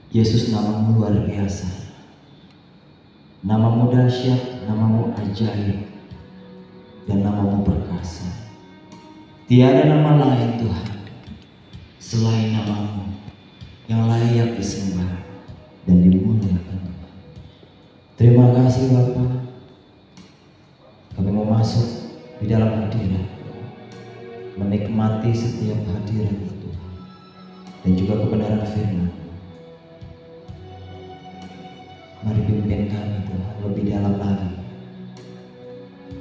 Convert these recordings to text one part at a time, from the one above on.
Yesus, namamu luar biasa, namamu dahsyat, namamu ajaib, dan namamu perkasa. Tiada nama lain Tuhan selain namamu yang layak disembah dan dimuliakan. Terima kasih Bapa, kami mau masuk di dalam hadirat, menikmati setiap hadirat itu dan juga kebenaran firman. Mari pimpin kami Tuhan lebih dalam lagi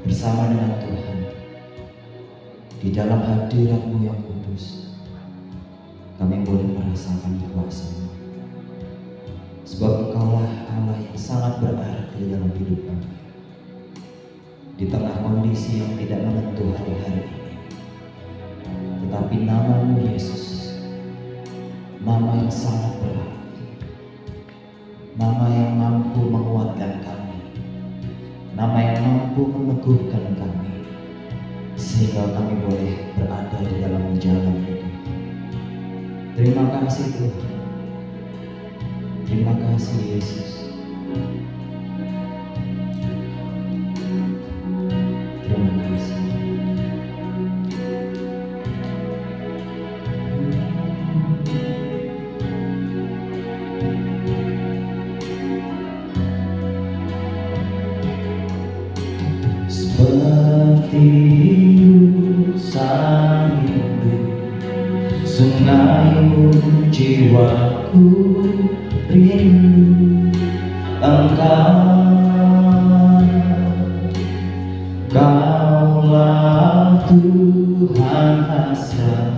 bersama dengan Tuhan di dalam hadirat-Mu yang kudus. Kami boleh merasakan kuasa-Mu, sebab Engkaulah Allah yang sangat berarti dalam hidup kami. Di tengah kondisi yang tidak menentu hari-hari ini, tetapi namamu Yesus, nama yang sangat berarti, nama yang mampu menguatkan kami, nama yang mampu meneguhkan kami, sehingga kami boleh berada di dalam jalan ini. Terima kasih Tuhan, terima kasih Yesus, terima kasih. Seperti sang hidup, sungaimu jiwaku rindu Engkau. Kaulah Tuhan hasrat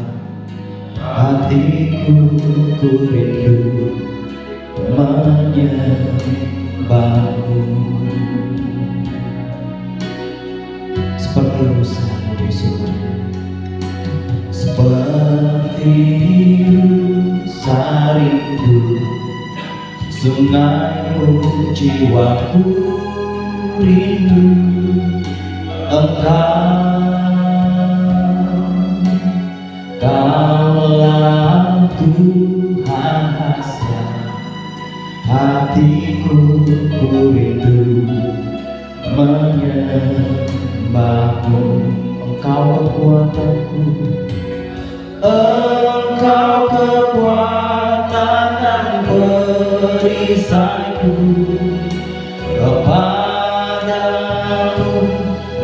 hatiku, ku rindu menyembahmu. Seperti rusa di sungai, seperti rusa rindu sungaimu jiwaku rindu Engkau. Kaulah Tuhan hasrat hatiku, ku rindu menyembahmu. Engkau kekuatanku, Engkau kekuatan dan perisaiku. Kepadamu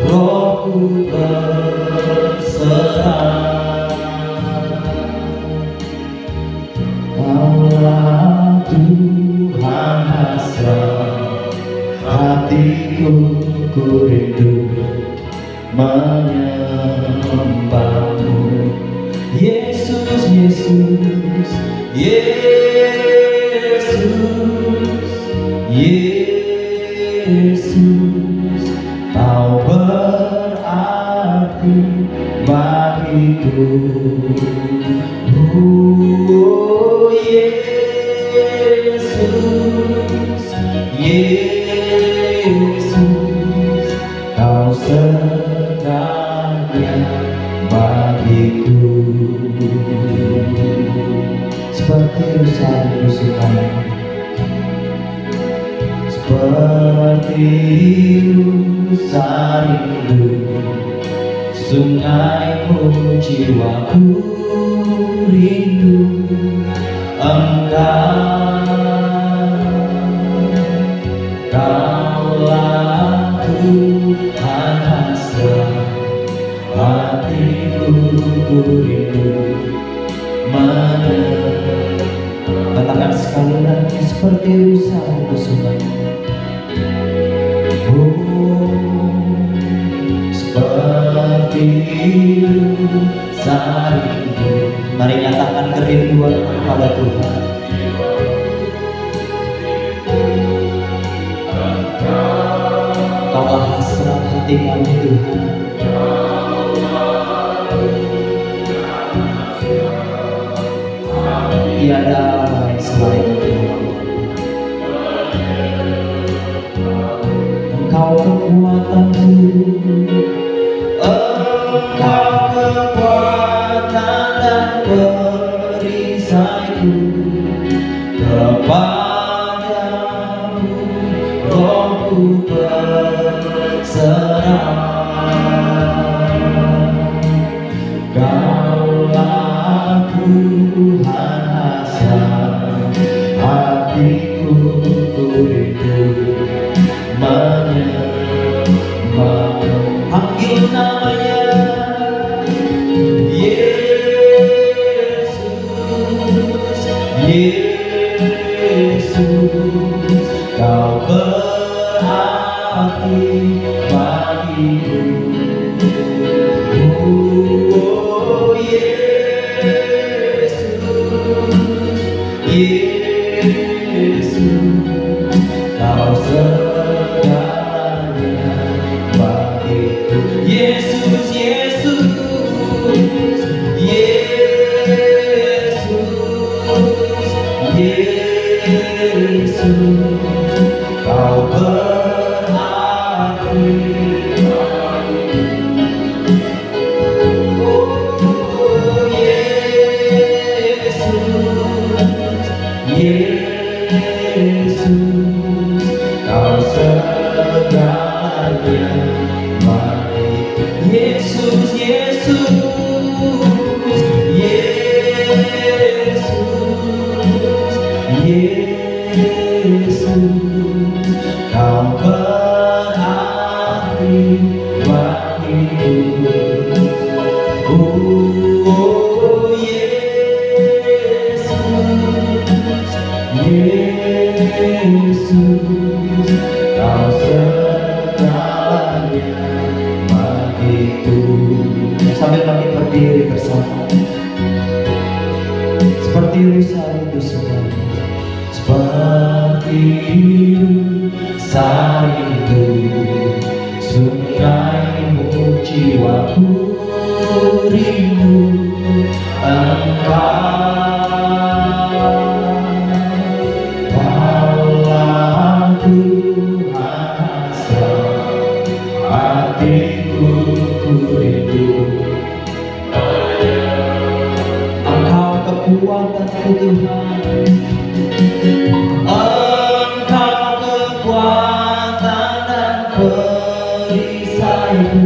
rohku berserah. Kaulah Tuhan hasrat hatiku, ku rindu menyembahmu. Yesus, Yesus, Yesus, Yesus, Kau berarti bagiku. Oh Yesus, Yesus, Kau segalanya bagiku. Seperti rusa di sungai, seperti rusa rindu sungaimu jiwaku rindu Engkau. Kaulah Tuhan hasrat hatiku, ku rindu menyembahmu. Katakan sekali lagi, seperti rusa di sungai. Oh, seperti rusa rindu. Mari nyatakan kerinduan kepada Tuhan. Kaulah hasrat hati kami Tuhan. Tiada lain selain Tuhan. Engkau kekuatanku, Engkau kekuatan dan perisaiku. Padamu rohku berserah. Kaulah Tuhan asal hatiku, rindu menyembah. Panggil namanya Yesus, Yesus, kau berarti bagiku. Oh Yesus, Yesus, kau segalanya bagiku. Yesus, Yesus, Yesus, Yesus, kau berarti. Oh Yesus, Yesus, kau segalanya bagiku. Yesus, Yesus, Yesus, kau berarti bagiku. Oh Yesus, Yesus, kau segalanya bagiku. Sambil kami berdiri bersama, seperti rusa rindu sungai, seperti rusa rindu sungaimu, jiwaku rindu Engkau. Kaulah Tuhan asal hatiku, rindu Engkau kekuatanku Tuhan. Engkau kekuatan dan perisaiku.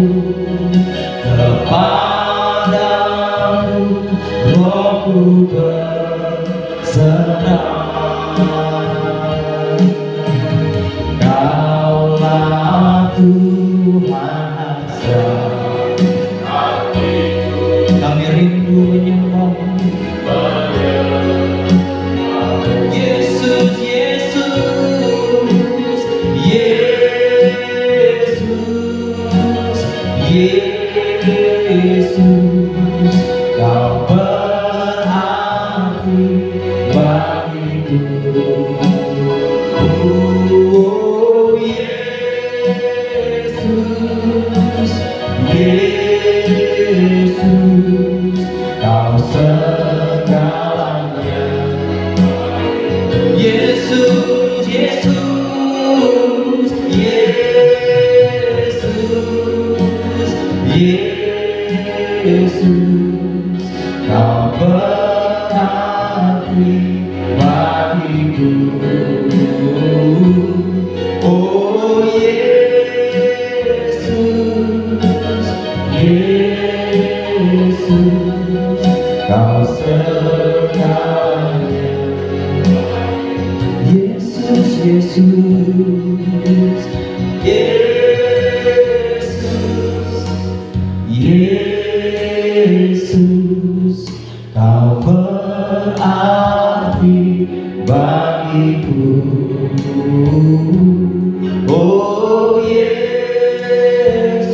Kepadamu rohku berserah. Kaulah Tuhan asal hatiku, kami rindu menyembah-Mu. Yesus, Yesus, Yesus, Yesus, kau berarti bagiku. Oh Yesus, Yesus, kau segalanya. Yesus, Yesus, Yesus, Yesus, kau berarti bagiku. Oh Yesus, Yesus, kau segalanya. Yesus, Yesus, Yesus, Yesus, kau berarti bagiku. Oh Yesus,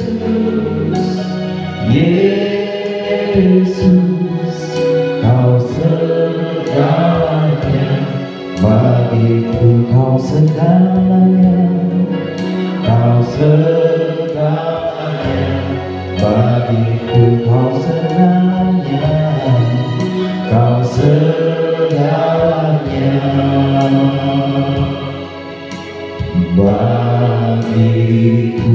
Yesus, kau segalanya bagiku. Kau segalanya, kau segalanya bagiku. Kau segalanya, kau segalanya bagiku.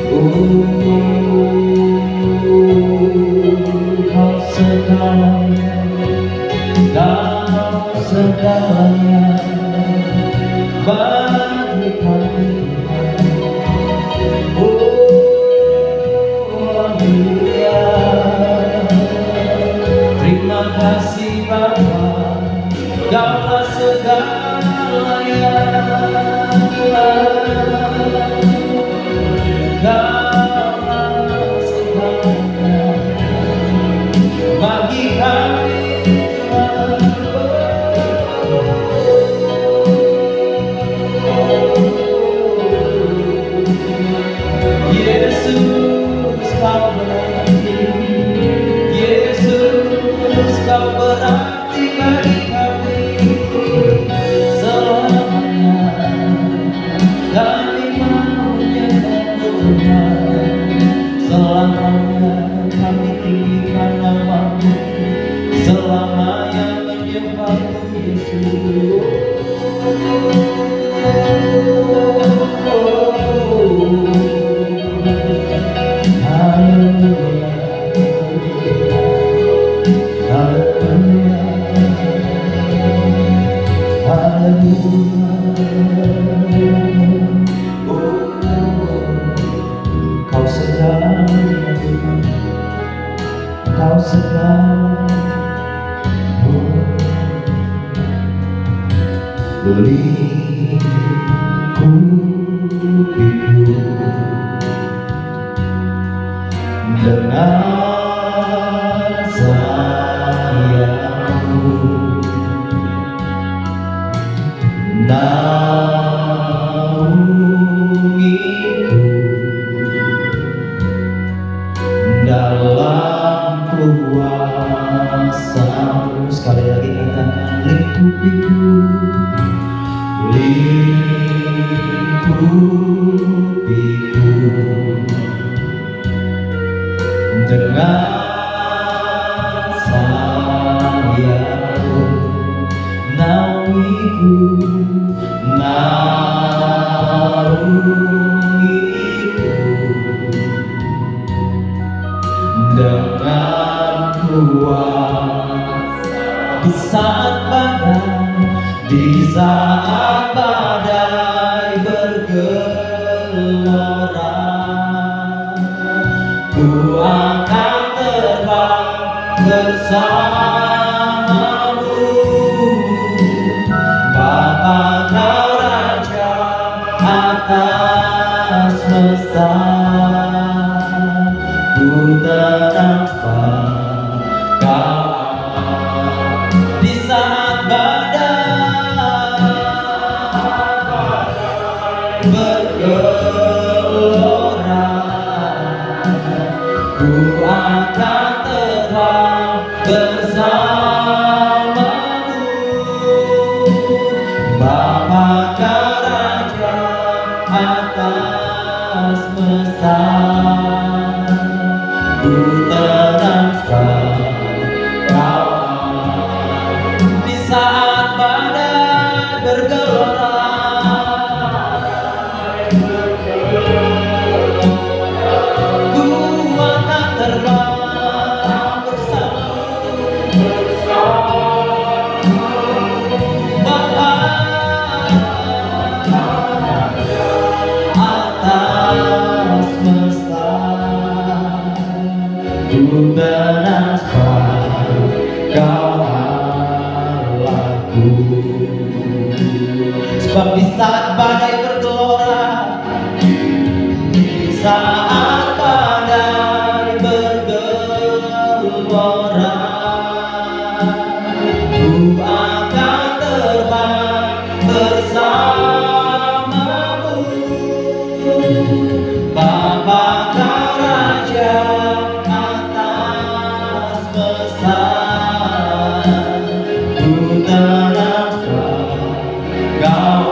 Oh segalanya bagi kami. Haleluya. Terima kasih Bapa, Kaulah segalanya. Kaulah segalanya bagi kami. Yesus Kau berarti, Yesus Kau berarti bagi kami. Selamanya kami mau menyembah Tuhan, selamanya kami tinggikan nama-Mu, selamanya menyembah-Mu Yesus. Kau segalanya, Kau segalanya. Beliku dengan sayangmu, naungiku dalam kuasa-Mu. Sekali lagi katakan, lingkupiku, lingkupiku dengan sayangmu, naungiku, naungiku dengan kuasa. Di saat badai bergelora, ku akan terbang bersama-Mu. Bapa Kau Raja atas semesta, ku terdampak Kau di saat badai bergelora, ku akan terbang bersama-Mu. Bapa Kau Raja atas semesta, ku terdampak Kau di saat badai bergelora. Ku akan terbang bersama-Mu. Bapa atas semesta, ku terdampak Kau Allahku. Sebab di saat badai bergelora, di saat badai bergelora, ku akan terbang bersama-Mu. Bapa Kau Raja atas semesta, ku terdampak Kau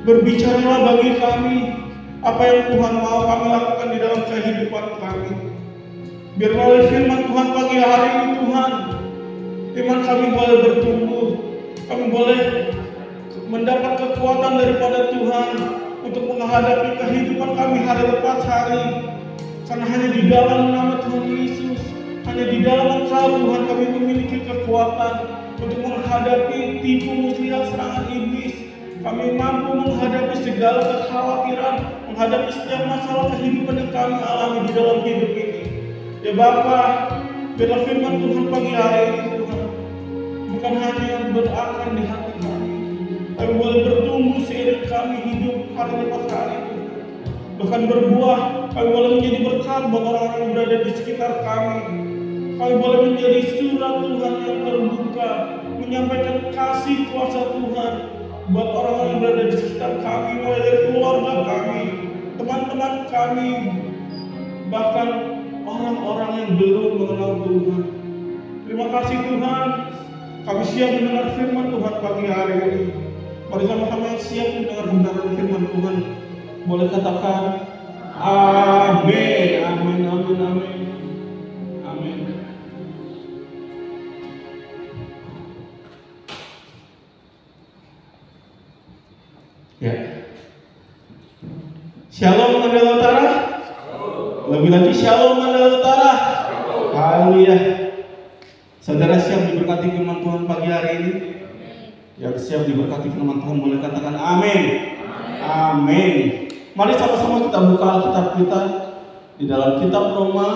Berbicaralah bagi kami apa yang Tuhan mau kami lakukan di dalam kehidupan kami. Biar melalui firman Tuhan pagi hari ini Tuhan, iman kami boleh bertumbuh, kami boleh mendapat kekuatan daripada Tuhan untuk menghadapi kehidupan kami hari lepas hari. Karena hanya di dalam nama Tuhan Yesus, hanya di dalam Engkau Tuhan kami memiliki kekuatan untuk menghadapi tipu muslihat serangan iblis. Kami mampu menghadapi segala kekhawatiran, menghadapi setiap masalah kehidupan yang kami alami di dalam hidup ini. Ya Bapa, biarlah firman Tuhan pagi hari ini Tuhan bukan hanya yang berakar di hati kami, tapi boleh bertumbuh seiring kami hidup hari lepas hari Tuhan. Bahkan berbuah, kami boleh menjadi berkat buat orang-orang yang berada di sekitar kami. Kami boleh menjadi surat Tuhan yang terbuka, menyampaikan kasih kuasa Tuhan buat orang-orang yang berada di sekitar kami, mulai dari keluarga kami, teman-teman kami, bahkan orang-orang yang belum mengenal Tuhan. Terima kasih Tuhan, kami siap mendengar firman Tuhan pagi hari ini. Mari sama-sama yang siap mendengar kebenaran firman Tuhan, boleh katakan amin, amin, amin, amin, amin. Ya. Shalom Mandala Utara. Lebih lagi Shalom Mandala Utara. Haleluya. Saudara siap diberkati firman Tuhan pagi hari ini? Yang siap diberkati firman Tuhan boleh katakan amin. Amin. Mari sama-sama kita buka Alkitab kita di dalam kitab Roma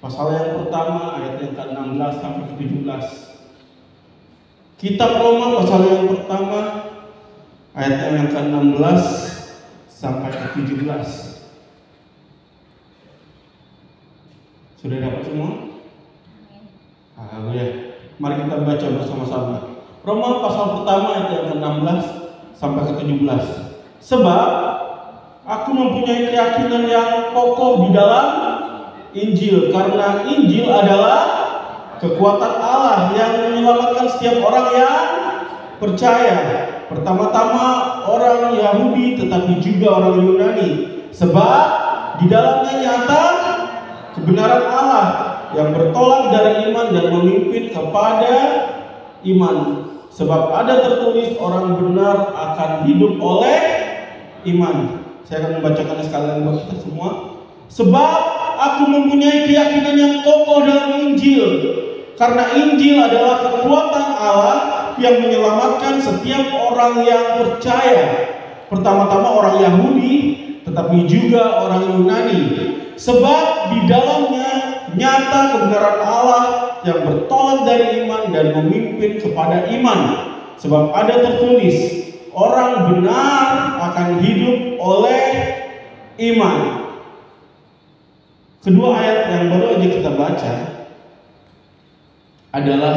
pasal yang pertama ayat yang ke-16 sampai ke-17. Kitab Roma pasal yang pertama ayat yang ke-16 sampai ke-17. Sudah dapat semua? Haleluya. Mari kita baca bersama-sama. Roma pasal pertama ayat yang ke-16 sampai ke-17. Sebab aku mempunyai keyakinan yang kokoh di dalam Injil, karena Injil adalah kekuatan Allah yang menyelamatkan setiap orang yang percaya. Pertama-tama orang Yahudi tetapi juga orang Yunani. Sebab di dalamnya nyata kebenaran Allah yang bertolak dari iman dan memimpin kepada iman. Sebab ada tertulis orang benar akan hidup oleh iman. Saya akan membacakan sekalian buat kita semua. Sebab aku mempunyai keyakinan yang kokoh dalam Injil, karena Injil adalah kekuatan Allah yang menyelamatkan setiap orang yang percaya. Pertama-tama orang Yahudi, tetapi juga orang Yunani. Sebab di dalamnya nyata kebenaran Allah yang bertolak dari iman dan memimpin kepada iman. Sebab ada tertulis, orang benar akan hidup oleh iman. Kedua ayat yang baru aja kita baca adalah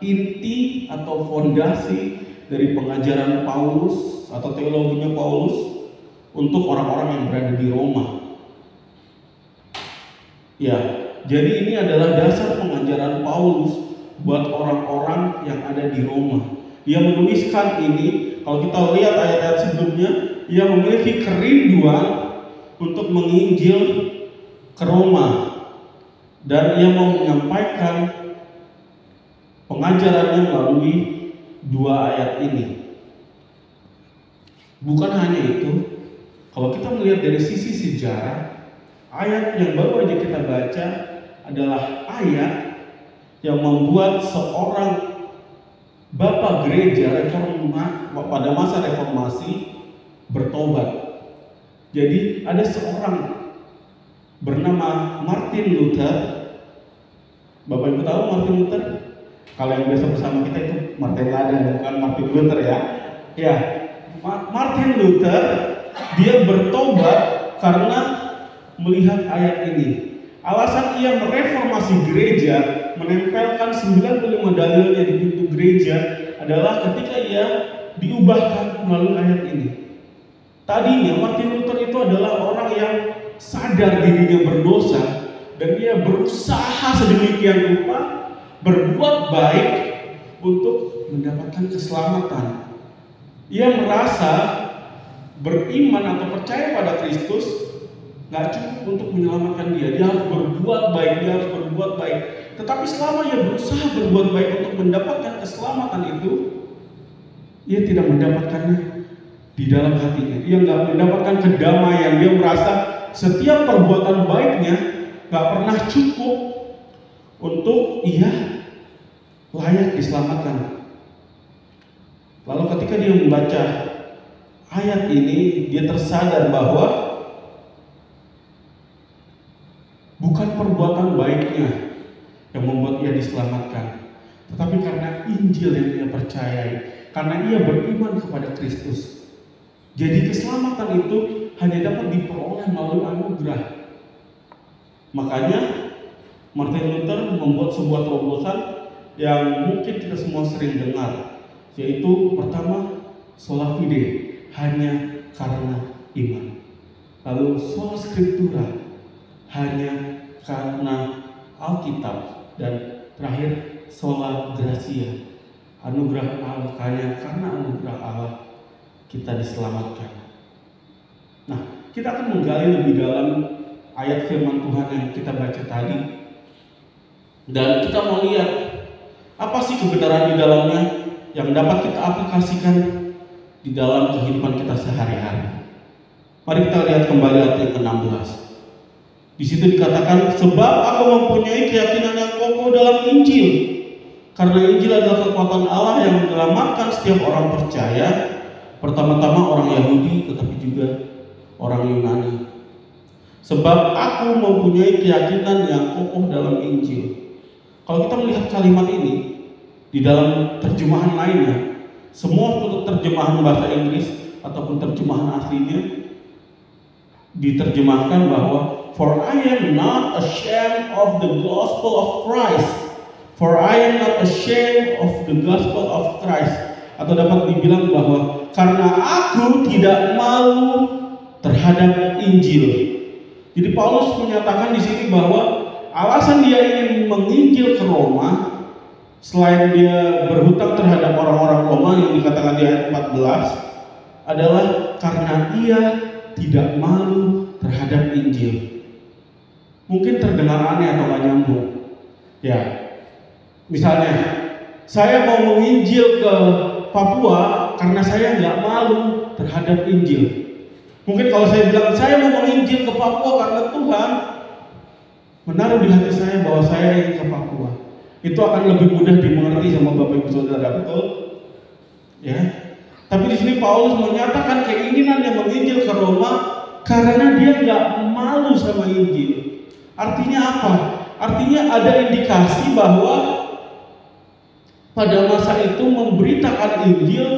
inti atau fondasi dari pengajaran Paulus atau teologinya Paulus untuk orang-orang yang berada di Roma. Ya, jadi ini adalah dasar pengajaran Paulus buat orang-orang yang ada di Roma. Dia menuliskan ini, kalau kita lihat ayat-ayat sebelumnya, ia memiliki kerinduan untuk menginjil ke Roma, dan ia mau menyampaikan pengajarannya melalui dua ayat ini. Bukan hanya itu, kalau kita melihat dari sisi sejarah, ayat yang baru aja kita baca adalah ayat yang membuat seorang bapak gereja pada masa reformasi bertobat. Jadi ada seorang bernama Martin Luther. Bapak Ibu tahu Martin Luther? Kalau yang biasa bersama kita itu Martin Lada, bukan Martin Luther ya. Ya, Martin Luther dia bertobat karena melihat ayat ini. Alasan ia mereformasi gereja, menempelkan 95 dalilnya di pintu gereja adalah ketika ia diubahkan melalui ayat ini. Tadinya Martin Luther itu adalah orang yang sadar dirinya berdosa dan ia berusaha sedemikian rupa berbuat baik untuk mendapatkan keselamatan. Ia merasa beriman atau percaya pada Kristus gak cukup untuk menyelamatkan dia. Dia harus berbuat baik, Tetapi selama ia berusaha berbuat baik untuk mendapatkan keselamatan itu, ia tidak mendapatkannya di dalam hatinya. Ia gak mendapatkan kedamaian. Dia merasa setiap perbuatan baiknya gak pernah cukup untuk ia layak diselamatkan. Lalu ketika dia membaca ayat ini, dia tersadar bahwa bukan perbuatan baiknya yang membuat ia diselamatkan, tetapi karena Injil yang ia percayai, karena ia beriman kepada Kristus. Jadi keselamatan itu hanya dapat diperoleh melalui anugerah. Makanya Martin Luther membuat sebuah terobosan yang mungkin kita semua sering dengar, yaitu pertama, sola fide, hanya karena iman. Lalu sola scriptura, hanya karena Alkitab. Dan terakhir, sola gratia, anugerah Allah, hanya karena anugerah Allah kita diselamatkan. Nah, kita akan menggali lebih dalam ayat firman Tuhan yang kita baca tadi, dan kita mau lihat apa sih kebenaran di dalamnya yang dapat kita aplikasikan di dalam kehidupan kita sehari-hari. Mari kita lihat kembali ayat yang ke-16. Di situ dikatakan, sebab aku mempunyai keyakinan yang kokoh dalam Injil, karena Injil adalah kekuatan Allah yang menyelamatkan setiap orang percaya, pertama-tama orang Yahudi tetapi juga orang Yunani. sebab aku mempunyai keyakinan yang kokoh dalam Injil. Kalau kita melihat kalimat ini di dalam terjemahan lainnya, semua terjemahan bahasa Inggris ataupun terjemahan aslinya diterjemahkan bahwa for I am not ashamed of the gospel of Christ. For I am not ashamed of the gospel of Christ. Atau dapat dibilang bahwa karena aku tidak malu terhadap Injil. Jadi Paulus menyatakan di sini bahwa alasan dia ingin menginjil ke Roma, selain dia berhutang terhadap orang-orang Roma yang dikatakan di ayat 14, adalah karena ia tidak malu terhadap Injil. Mungkin terdengar aneh atau gak nyambung. Ya, misalnya saya mau menginjil ke Papua karena saya nggak malu terhadap Injil. Mungkin kalau saya bilang saya mau menginjil ke Papua karena Tuhan menaruh di hati saya bahwa saya ingin ke Papua, itu akan lebih mudah dimengerti sama Bapak Ibu Saudara, betul? Ya. Tapi di sini Paulus menyatakan keinginannya menginjil ke Roma karena dia nggak malu sama Injil. Artinya apa? Artinya ada indikasi bahwa pada masa itu memberitakan Injil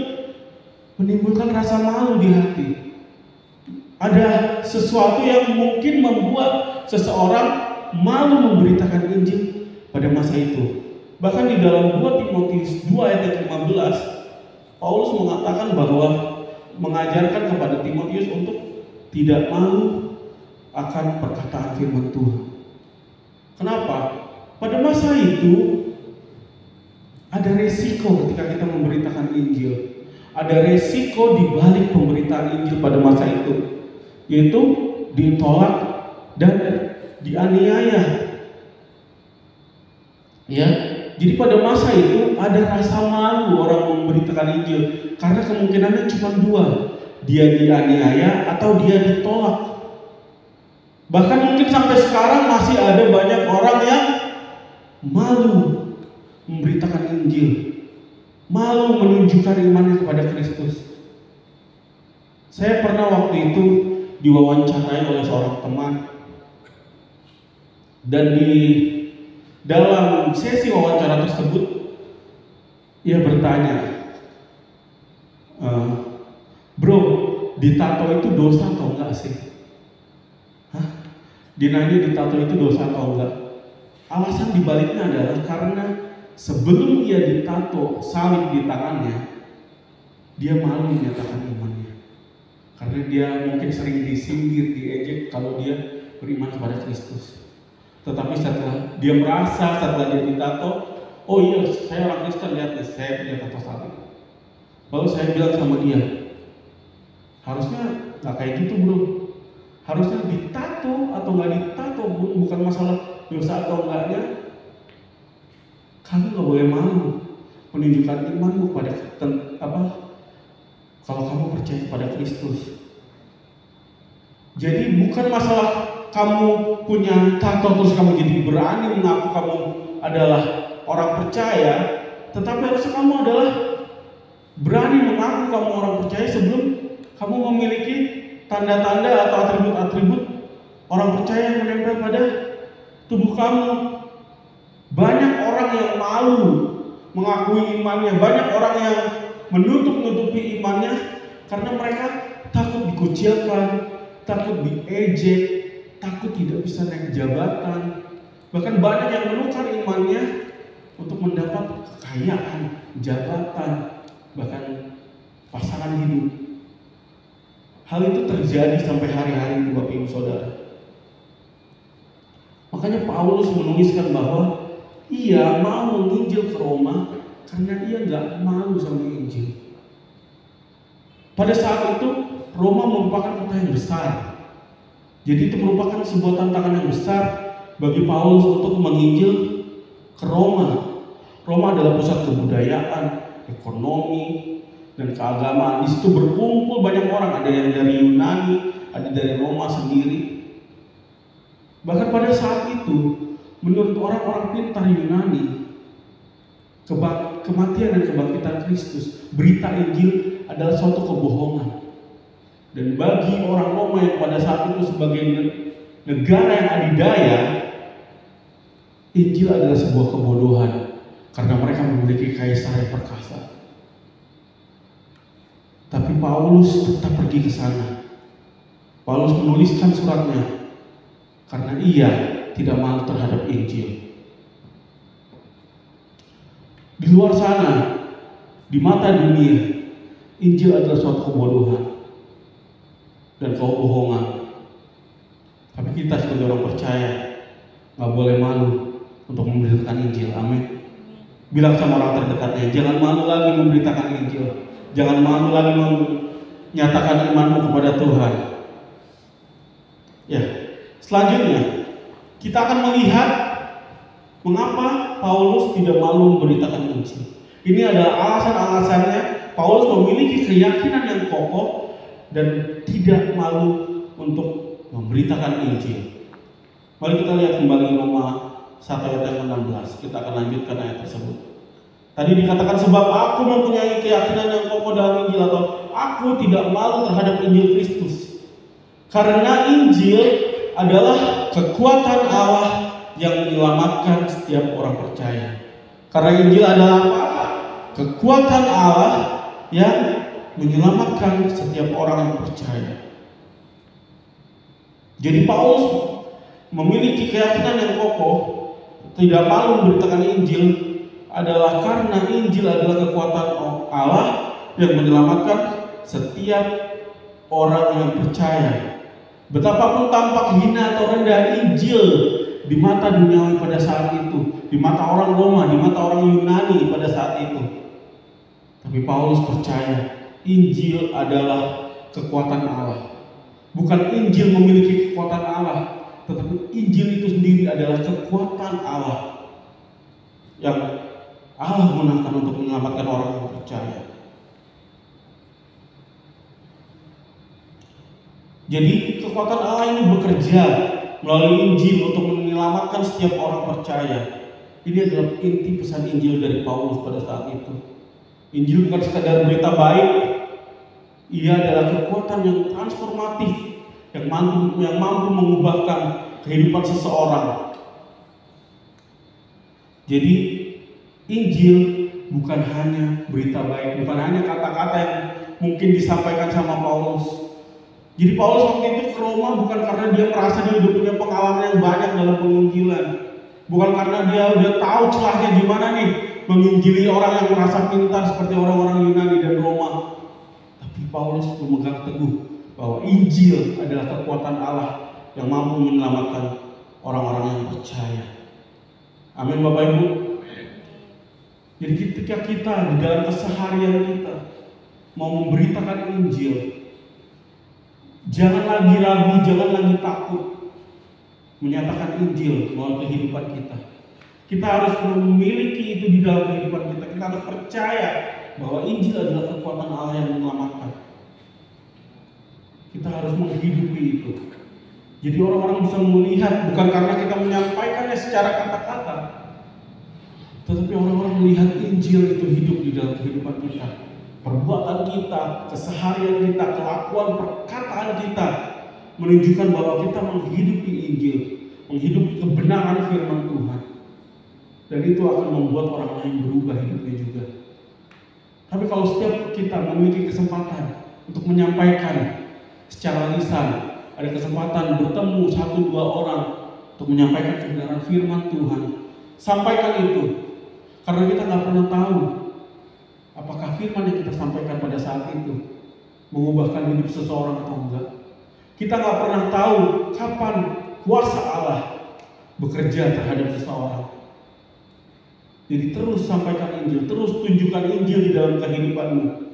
menimbulkan rasa malu di hati. Ada sesuatu yang mungkin membuat seseorang malu memberitakan Injil pada masa itu. Bahkan di dalam 2 Timotius 2 ayat 15, Paulus mengatakan bahwa mengajarkan kepada Timotius untuk tidak malu akan perkataan firman Tuhan. Kenapa? Pada masa itu ada resiko ketika kita memberitakan Injil. Ada resiko di balik pemberitaan Injil pada masa itu, yaitu ditolak dan dianiaya. Ya, jadi pada masa itu ada rasa malu orang memberitakan Injil karena kemungkinannya cuma dua, dia dianiaya atau dia ditolak. Bahkan mungkin sampai sekarang masih ada banyak orang yang malu memberitakan Injil, malu menunjukkan imannya kepada Kristus. Saya pernah waktu itu diwawancarai oleh seorang teman, dan di dalam sesi wawancara tersebut ia bertanya, bro, ditato itu dosa atau enggak sih? Hah? Dinanya ditato itu dosa atau enggak? Alasan dibaliknya adalah karena sebelum ia ditato salib di tangannya, dia malu menyatakan imannya. Karena dia mungkin sering disindir, diejek kalau dia beriman kepada Kristus. Tetapi setelah dia merasa, setelah dia ditato, oh iya, saya orang Kristen, lihat nih, saya punya tato salib. Lalu saya bilang sama dia, harusnya nggak kayak gitu bro. Harusnya ditato atau nggak ditato, bukan masalah dosa atau enggaknya. Kamu nggak boleh malu menunjukkan imanmu pada kalau kamu percaya kepada Kristus. Jadi bukan masalah kamu punya tato terus kamu jadi berani mengaku kamu adalah orang percaya, tetapi harusnya kamu adalah berani mengaku kamu orang percaya sebelum kamu memiliki tanda-tanda atau atribut-atribut orang percaya yang menempel pada tubuh kamu. Banyak orang yang malu mengakui imannya, banyak orang yang menutup-nutupi imannya karena mereka takut dikucilkan, takut diejek, takut tidak bisa naik jabatan. Bahkan banyak yang menukar imannya untuk mendapat kekayaan, jabatan, bahkan pasangan hidup. Hal itu terjadi sampai hari-hari ini, Bapak Ibu Saudara. Makanya Paulus menuliskan bahwa ia mau menginjil ke Roma karena ia nggak malu sama Injil. Pada saat itu Roma merupakan kota yang besar. Jadi itu merupakan sebuah tantangan yang besar bagi Paulus untuk menginjil ke Roma. Roma adalah pusat kebudayaan, ekonomi, dan keagamaan. Di situ berkumpul banyak orang, ada yang dari Yunani, ada dari Roma sendiri. Bahkan pada saat itu, menurut orang-orang pintar Yunani, kematian dan kebangkitan Kristus, berita Injil adalah suatu kebohongan. Dan bagi orang Roma yang pada saat itu sebagai negara yang adidaya, Injil adalah sebuah kebodohan karena mereka memiliki kaisar yang perkasa. Tapi Paulus tetap pergi ke sana. Paulus menuliskan suratnya karena ia tidak malu terhadap Injil. Di luar sana, di mata dunia, Injil adalah suatu kebodohan dan kebohongan. Tapi kita sebagai orang percaya nggak boleh malu untuk memberitakan Injil. Amin. Bilang sama orang terdekatnya, jangan malu lagi memberitakan Injil. Jangan malu lagi menyatakan imanmu kepada Tuhan. Ya, selanjutnya kita akan melihat mengapa Paulus tidak malu memberitakan Injil. Ini adalah alasan-alasannya. Paulus memiliki keyakinan yang kokoh dan tidak malu untuk memberitakan Injil. Mari kita lihat kembali Roma 1 ayat 16. Kita akan lanjutkan ayat tersebut. Tadi dikatakan sebab aku mempunyai keyakinan yang kokoh dalam Injil, atau aku tidak malu terhadap Injil Kristus. Karena Injil adalah kekuatan Allah yang menyelamatkan setiap orang percaya. Karena Injil adalah apa? Kekuatan Allah yang menyelamatkan setiap orang yang percaya. Jadi Paulus memiliki keyakinan yang kokoh, tidak malu memberitakan Injil, adalah karena Injil adalah kekuatan Allah yang menyelamatkan setiap orang yang percaya. Betapapun tampak hina atau rendah Injil di mata duniawi pada saat itu, di mata orang Roma, di mata orang Yunani pada saat itu, tapi Paulus percaya Injil adalah kekuatan Allah. Bukan Injil memiliki kekuatan Allah, tetapi Injil itu sendiri adalah kekuatan Allah yang Allah gunakan untuk menyelamatkan orang yang percaya. Jadi kekuatan Allah ini bekerja melalui Injil untuk menyelamatkan setiap orang percaya. Ini adalah inti pesan Injil dari Paulus pada saat itu. Injil bukan sekadar berita baik, ia adalah kekuatan yang transformatif, yang mampu mengubahkan kehidupan seseorang. Jadi Injil bukan hanya berita baik, bukan hanya kata-kata yang mungkin disampaikan sama Paulus. Jadi Paulus waktu itu ke Roma bukan karena dia merasa dia udah punya pengalaman yang banyak dalam penginjilan, bukan karena dia udah tahu celahnya di mana nih menginjili orang yang merasa pintar seperti orang-orang Yunani dan Roma. Tapi Paulus memegang teguh bahwa Injil adalah kekuatan Allah yang mampu menyelamatkan orang-orang yang percaya. Amin Bapak Ibu. Jadi ketika kita di dalam keseharian kita mau memberitakan Injil, jangan lagi ragu, jangan lagi takut menyatakan Injil melalui kehidupan kita. Kita harus memiliki itu di dalam kehidupan kita. Kita harus percaya bahwa Injil adalah kekuatan Allah yang menyelamatkan. Kita harus menghidupi itu. Jadi orang-orang bisa melihat bukan karena kita menyampaikannya secara kata-kata, tetapi orang-orang melihat Injil itu hidup di dalam kehidupan kita. Perbuatan kita, keseharian kita, kelakuan, perkataan kita menunjukkan bahwa kita menghidupi Injil, menghidupi kebenaran firman Tuhan. Dan itu akan membuat orang lain berubah hidupnya juga. Tapi kalau setiap kita memiliki kesempatan untuk menyampaikan secara lisan, ada kesempatan bertemu 1-2 orang untuk menyampaikan kebenaran firman Tuhan, sampaikan itu. Karena kita nggak pernah tahu apakah firman yang kita sampaikan pada saat itu mengubahkan hidup seseorang atau enggak. Kita nggak pernah tahu kapan kuasa Allah bekerja terhadap seseorang. Jadi terus sampaikan Injil, terus tunjukkan Injil di dalam kehidupanmu,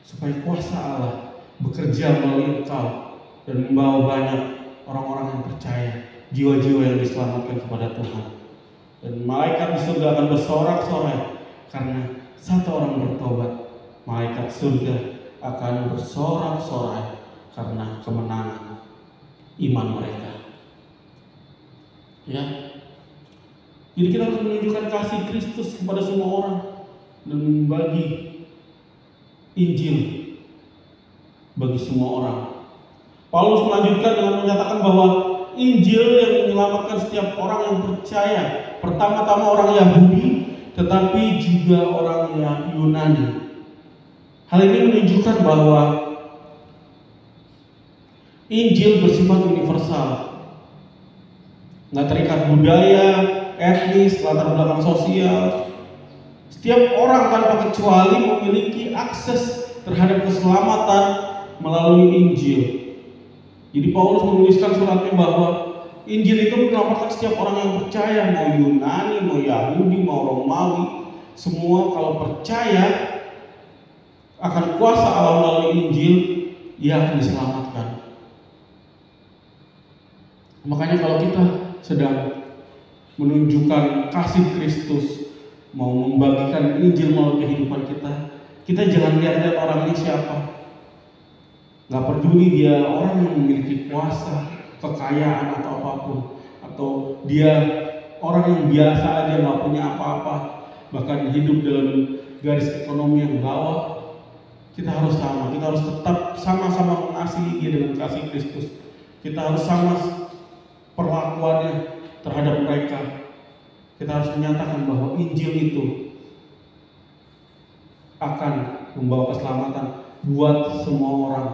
supaya kuasa Allah bekerja melalui engkau dan membawa banyak orang-orang yang percaya, jiwa-jiwa yang diselamatkan kepada Tuhan. Dan malaikat di surga akan bersorak-sorai karena satu orang bertobat. Malaikat surga akan bersorak-sorai karena kemenangan iman mereka. Ya. Jadi kita harus menunjukkan kasih Kristus kepada semua orang dan membagi Injil bagi semua orang. Paulus melanjutkan dengan menyatakan bahwa Injil yang menyelamatkan setiap orang yang percaya. Pertama-tama orang Yahudi, tetapi juga orang Yunani. Hal ini menunjukkan bahwa Injil bersifat universal, nggak terikat budaya, etnis, latar belakang sosial. Setiap orang tanpa kecuali memiliki akses terhadap keselamatan melalui Injil. Jadi Paulus menuliskan suratnya bahwa Injil itu menyelamatkan setiap orang yang percaya, mau Yunani, mau Yahudi, mau Romawi. Semua kalau percaya akan kuasa Allah melalui Injil, ia akan diselamatkan. Makanya kalau kita sedang menunjukkan kasih Kristus, mau membagikan Injil melalui kehidupan kita jangan lihat-lihat orang ini siapa. Gak peduli dia orang yang memiliki kuasa, kekayaan atau apapun, atau dia orang yang biasa aja gak punya apa-apa, bahkan hidup dalam garis ekonomi yang bawah. Kita harus sama, kita harus tetap sama-sama mengasihi dia dengan kasih Kristus. Kita harus sama perlakuannya terhadap mereka. Kita harus menyatakan bahwa Injil itu akan membawa keselamatan buat semua orang,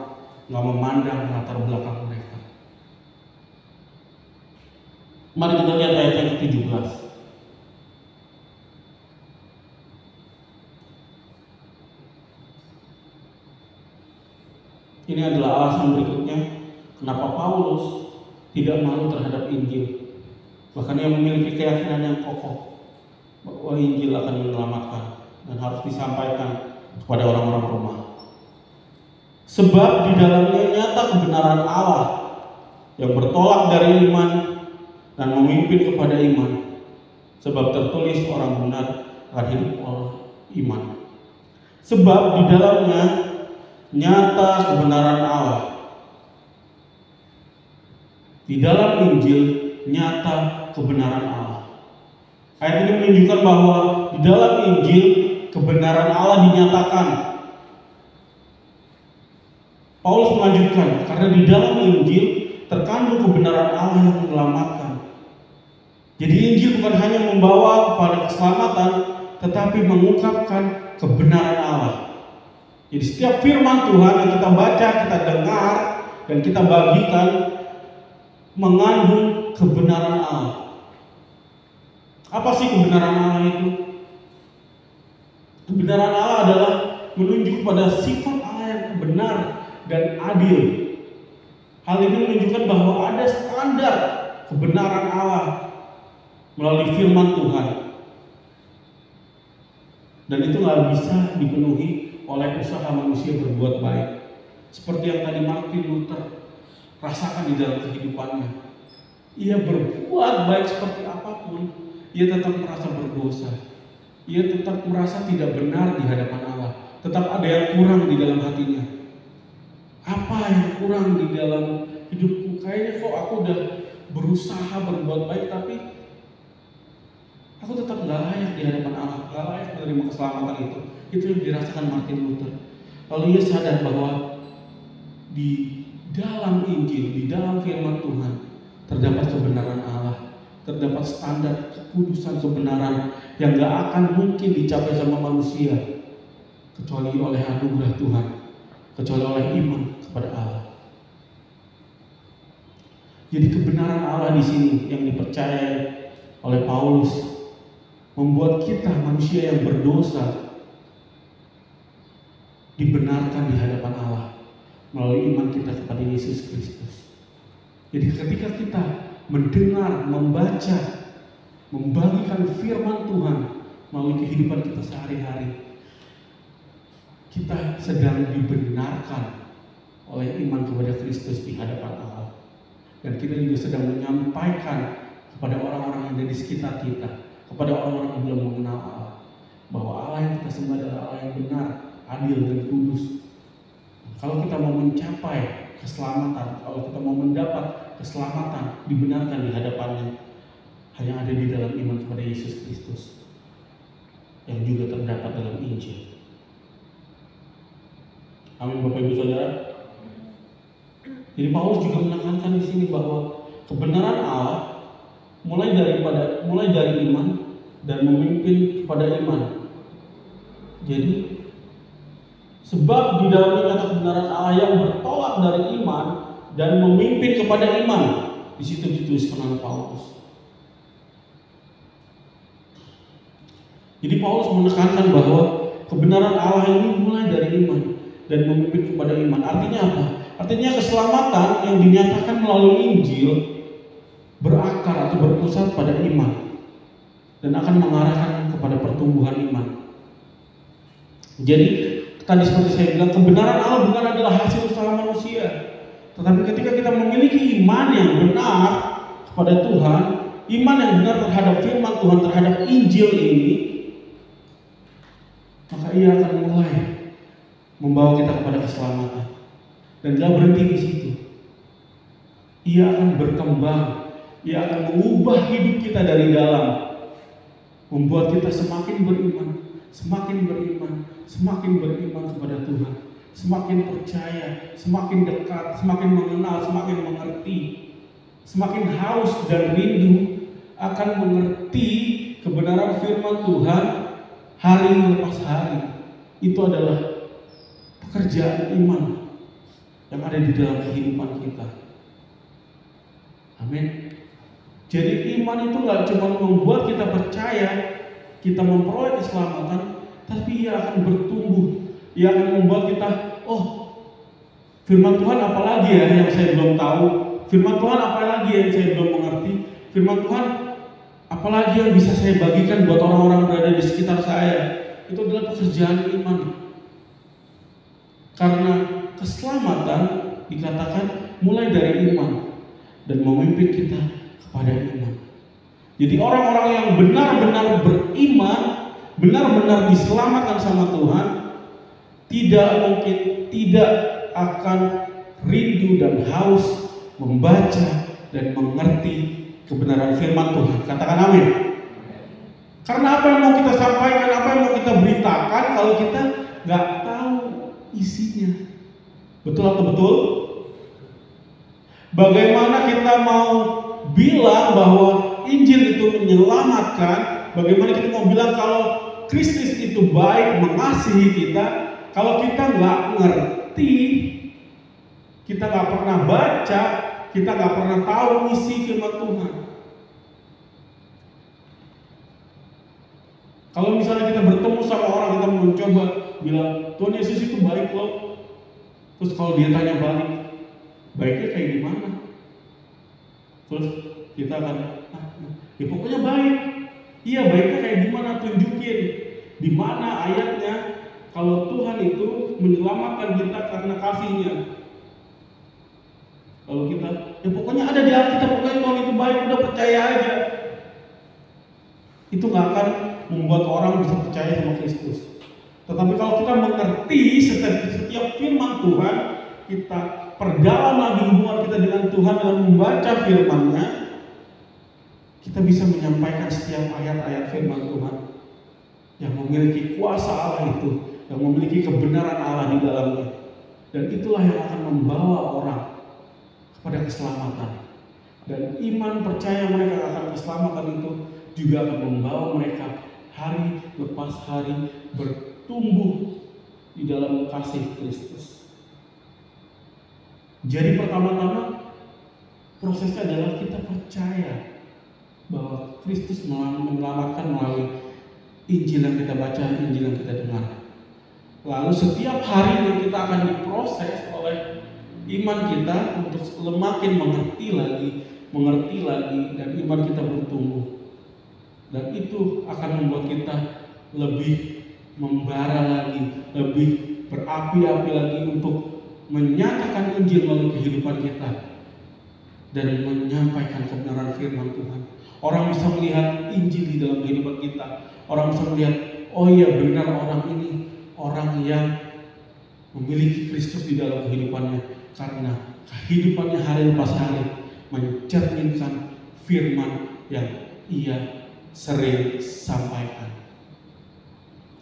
nggak memandang latar belakang mereka. Mari kita lihat ayat yang ke-17. Ini adalah alasan berikutnya kenapa Paulus tidak malu terhadap Injil. Bahkan ia memiliki keyakinan yang kokoh bahwa Injil akan menyelamatkan dan harus disampaikan kepada orang-orang Roma. Sebab di dalamnya nyata kebenaran Allah yang bertolak dari iman dan memimpin kepada iman. Sebab tertulis orang benar akan hidup oleh iman. Sebab di dalamnya nyata kebenaran Allah. Di dalam Injil nyata kebenaran Allah. Ayat ini menunjukkan bahwa di dalam Injil kebenaran Allah dinyatakan. Paulus melanjutkan, karena di dalam Injil terkandung kebenaran Allah yang menyelamatkan. Jadi Injil bukan hanya membawa kepada keselamatan, tetapi mengungkapkan kebenaran Allah. Jadi setiap firman Tuhan yang kita baca, kita dengar, dan kita bagikan mengandung kebenaran Allah. Apa sih kebenaran Allah itu? Kebenaran Allah adalah menunjuk pada sifat Allah yang benar dan adil. Hal ini menunjukkan bahwa ada standar kebenaran Allah melalui firman Tuhan. Dan itu nggak bisa dipenuhi oleh usaha manusia berbuat baik. Seperti yang tadi Martin Luther rasakan di dalam kehidupannya. Ia berbuat baik seperti apapun, ia tetap merasa berdosa. Ia tetap merasa tidak benar di hadapan Allah. Tetap ada yang kurang di dalam hatinya. Apa yang kurang di dalam hidupku? Kayaknya kok aku udah berusaha berbuat baik, tapi aku tetap gak layak di hadapan Allah, gak layak menerima keselamatan itu. Itu yang dirasakan Martin Luther. Lalu ia sadar bahwa di dalam Injil, di dalam firman Tuhan terdapat kebenaran Allah, terdapat standar kekudusan kebenaran yang gak akan mungkin dicapai sama manusia kecuali oleh anugerah Tuhan, kecuali oleh iman kepada Allah. Jadi kebenaran Allah di sini yang dipercayai oleh Paulus membuat kita manusia yang berdosa dibenarkan di hadapan Allah melalui iman kita kepada Yesus Kristus. Jadi ketika kita mendengar, membaca, membagikan firman Tuhan melalui kehidupan kita sehari-hari, kita sedang dibenarkan oleh iman kepada Kristus di hadapan Allah. Dan kita juga sedang menyampaikan kepada orang-orang yang ada di sekitar kita, kepada orang-orang yang belum mengenal Allah, bahwa Allah yang kita sembah adalah Allah yang benar, adil dan kudus. Kalau kita mau mencapai keselamatan, kalau kita mau mendapat keselamatan, dibenarkan di hadapannya, hanya ada di dalam iman kepada Yesus Kristus yang juga terdapat dalam Injil. Amin, Bapak Ibu Saudara. Jadi Paulus juga menekankan di sini bahwa kebenaran Allah mulai dari iman dan memimpin kepada iman. Jadi sebab di dalamnya kata kebenaran Allah yang bertolak dari iman dan memimpin kepada iman. Di situ dituliskan oleh Paulus. Jadi Paulus menekankan bahwa kebenaran Allah ini mulai dari iman dan memimpin kepada iman. Artinya apa? Artinya keselamatan yang dinyatakan melalui Injil berakar atau berpusat pada iman dan akan mengarahkan kepada pertumbuhan iman. Jadi tadi seperti saya bilang, kebenaran Allah bukan adalah hasil usaha manusia, tetapi ketika kita memiliki iman yang benar kepada Tuhan, iman yang benar terhadap firman Tuhan, terhadap Injil ini, maka ia akan mulai membawa kita kepada keselamatan. Dan tidak berhenti di situ. Ia akan berkembang, ia akan mengubah hidup kita dari dalam, membuat kita semakin beriman, semakin beriman, semakin beriman kepada Tuhan, semakin percaya, semakin dekat, semakin mengenal, semakin mengerti, semakin haus dan rindu akan mengerti kebenaran firman Tuhan hari lepas hari. Itu adalah pekerjaan iman yang ada di dalam kehidupan kita. Amin. Jadi iman itu gak cuma membuat kita percaya, kita memperoleh keselamatan, tapi ia akan bertumbuh. Ia akan membuat kita, oh, firman Tuhan apa lagi ya yang saya belum tahu? Firman Tuhan apa lagi yang saya belum mengerti? Firman Tuhan apa lagi yang bisa saya bagikan buat orang-orang berada di sekitar saya? Itu adalah pekerjaan iman. Karena keselamatan dikatakan mulai dari iman dan memimpin kita kepada iman. Jadi orang-orang yang benar-benar beriman, benar-benar diselamatkan sama Tuhan, tidak akan rindu dan haus membaca dan mengerti kebenaran firman Tuhan. Katakan amin. Karena apa yang mau kita sampaikan, apa yang mau kita beritakan, kalau kita nggak tahu isinya, betul atau betul? Bagaimana kita mau bilang bahwa Injil itu menyelamatkan? Bagaimana kita mau bilang kalau Kristus itu baik, mengasihi kita, kalau kita nggak ngerti, kita nggak pernah baca, kita nggak pernah tahu isi firman Tuhan. Kalau misalnya kita bertemu sama orang, kita mencoba bilang Tuhan Yesus itu baik loh. Terus kalau dia tanya balik, baiknya kayak gimana? Terus kita akan, ya pokoknya baik. Iya, baiknya kayak gimana? Tunjukin di mana ayatnya kalau Tuhan itu menyelamatkan kita karena kasih-Nya. Kalau kita, ya pokoknya ada di Alkitab, pokoknya Tuhan itu baik, udah percaya aja. Itu nggak akan membuat orang bisa percaya sama Kristus. Tetapi kalau kita mengerti setiap firman Tuhan, kita perdalam lagi hubungan kita dengan Tuhan dengan membaca firman-Nya, kita bisa menyampaikan setiap ayat-ayat firman Tuhan yang memiliki kuasa Allah itu, yang memiliki kebenaran Allah di dalamnya. Dan itulah yang akan membawa orang kepada keselamatan. Dan iman percaya mereka akan keselamatan itu juga akan membawa mereka hari lepas hari bertumbuh di dalam kasih Kristus. Jadi pertama-tama prosesnya adalah kita percaya bahwa Kristus menyelamatkan melalui Injil yang kita baca, Injil yang kita dengar. Lalu setiap harinya kita akan diproses oleh iman kita untuk semakin mengerti lagi, dan iman kita bertumbuh. Dan itu akan membuat kita lebih membara lagi, lebih berapi-api lagi untuk menyatakan Injil melalui kehidupan kita dan menyampaikan kebenaran firman Tuhan. Orang bisa melihat Injil di dalam kehidupan kita. Orang bisa melihat, oh iya benar orang ini orang yang memiliki Kristus di dalam kehidupannya, karena kehidupannya hari lepas hari mencerminkan firman yang ia sering sampaikan.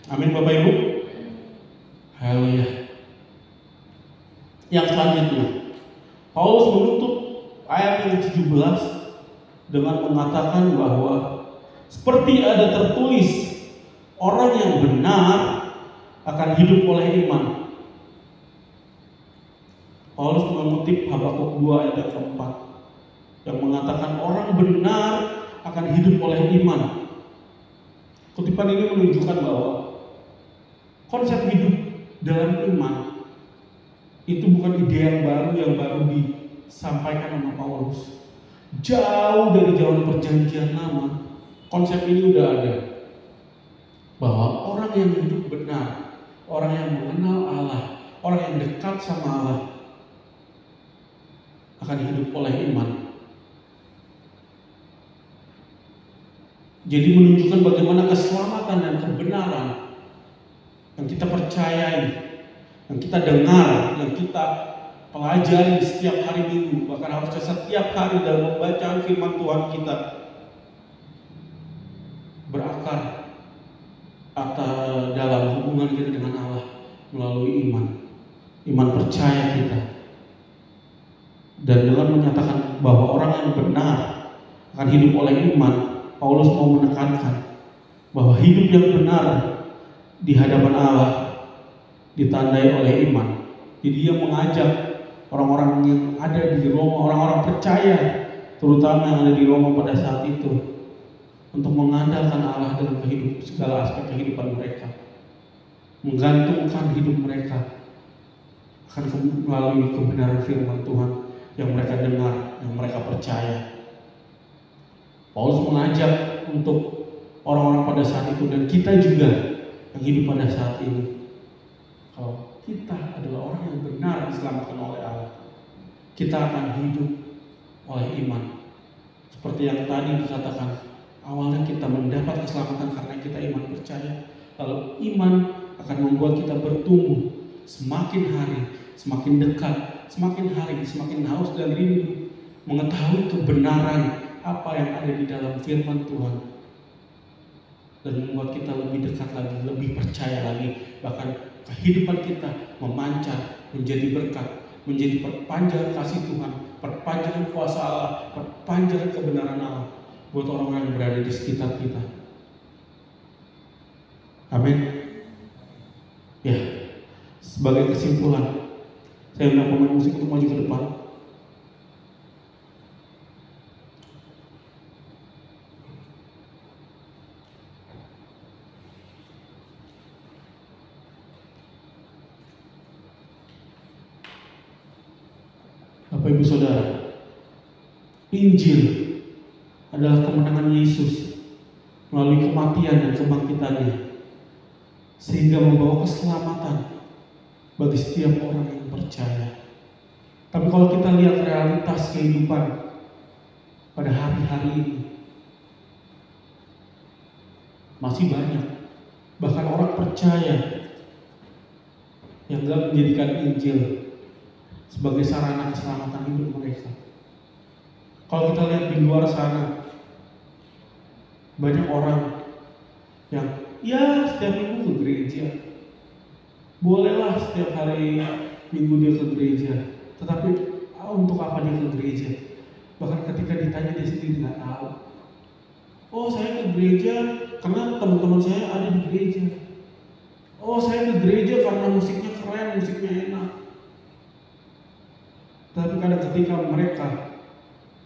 Amin Bapak Ibu. Haleluya. Yang selanjutnya, Paulus menutup ayat yang ke-17 dengan mengatakan bahwa seperti ada tertulis, orang yang benar akan hidup oleh iman. Paulus mengutip Habakuk 2 ayat yang keempat yang mengatakan orang benar akan hidup oleh iman. Kutipan ini menunjukkan bahwa konsep hidup dalam iman itu bukan ide yang baru disampaikan oleh Paulus. Jauh dari zaman perjanjian lama, konsep ini udah ada. Bahwa orang yang hidup benar, orang yang mengenal Allah, orang yang dekat sama Allah akan hidup oleh iman. Jadi menunjukkan bagaimana keselamatan dan kebenaran yang kita percayai, yang kita dengar, yang kita pelajari setiap hari Minggu, bahkan harusnya setiap hari dalam pembacaan firman Tuhan kita, berakar atau dalam hubungan kita dengan Allah melalui iman percaya kita. Dan dengan menyatakan bahwa orang yang benar akan hidup oleh iman, Paulus mau menekankan bahwa hidup yang benar di hadapan Allah ditandai oleh iman. Jadi dia mengajak orang-orang yang ada di Roma, orang-orang percaya, terutama yang ada di Roma pada saat itu, untuk mengandalkan Allah dalam segala aspek kehidupan mereka, menggantungkan hidup mereka akan melalui kebenaran firman Tuhan yang mereka dengar, yang mereka percaya. Paulus mengajak untuk orang-orang pada saat itu dan kita juga yang hidup pada saat ini, kalau kita adalah orang yang benar diselamatkan oleh Allah, kita akan hidup oleh iman. Seperti yang tadi dikatakan, awalnya kita mendapat keselamatan karena kita iman percaya. Lalu iman akan membuat kita bertumbuh semakin hari, semakin dekat, semakin hari, semakin haus dan rindu mengetahui kebenaran apa yang ada di dalam firman Tuhan, dan membuat kita lebih dekat lagi, lebih percaya lagi. Bahkan kehidupan kita memancar menjadi berkat, menjadi perpanjangan kasih Tuhan, perpanjangan kuasa Allah, perpanjangan kebenaran Allah buat orang-orang yang berada di sekitar kita. Amin. Ya, sebagai kesimpulan, saya undang pemain musik untuk maju ke depan. Bapak Ibu Saudara, Injil adalah kemenangan Yesus melalui kematian dan kebangkitannya, sehingga membawa keselamatan bagi setiap orang yang percaya. Tapi kalau kita lihat realitas kehidupan pada hari-hari ini, masih banyak bahkan orang percaya yang gak menjadikan Injil sebagai sarana keselamatan hidup mereka. Kalau kita lihat di luar sana, banyak orang yang setiap minggu ke gereja, bolehlah setiap hari Minggu dia ke gereja, tetapi untuk apa dia ke gereja? Bahkan ketika ditanya dia sendiri nggak tahu. Oh, saya ke gereja karena teman-teman saya ada di gereja. Oh, saya ke gereja karena musiknya keren, musiknya enak. Tapi kadang ketika mereka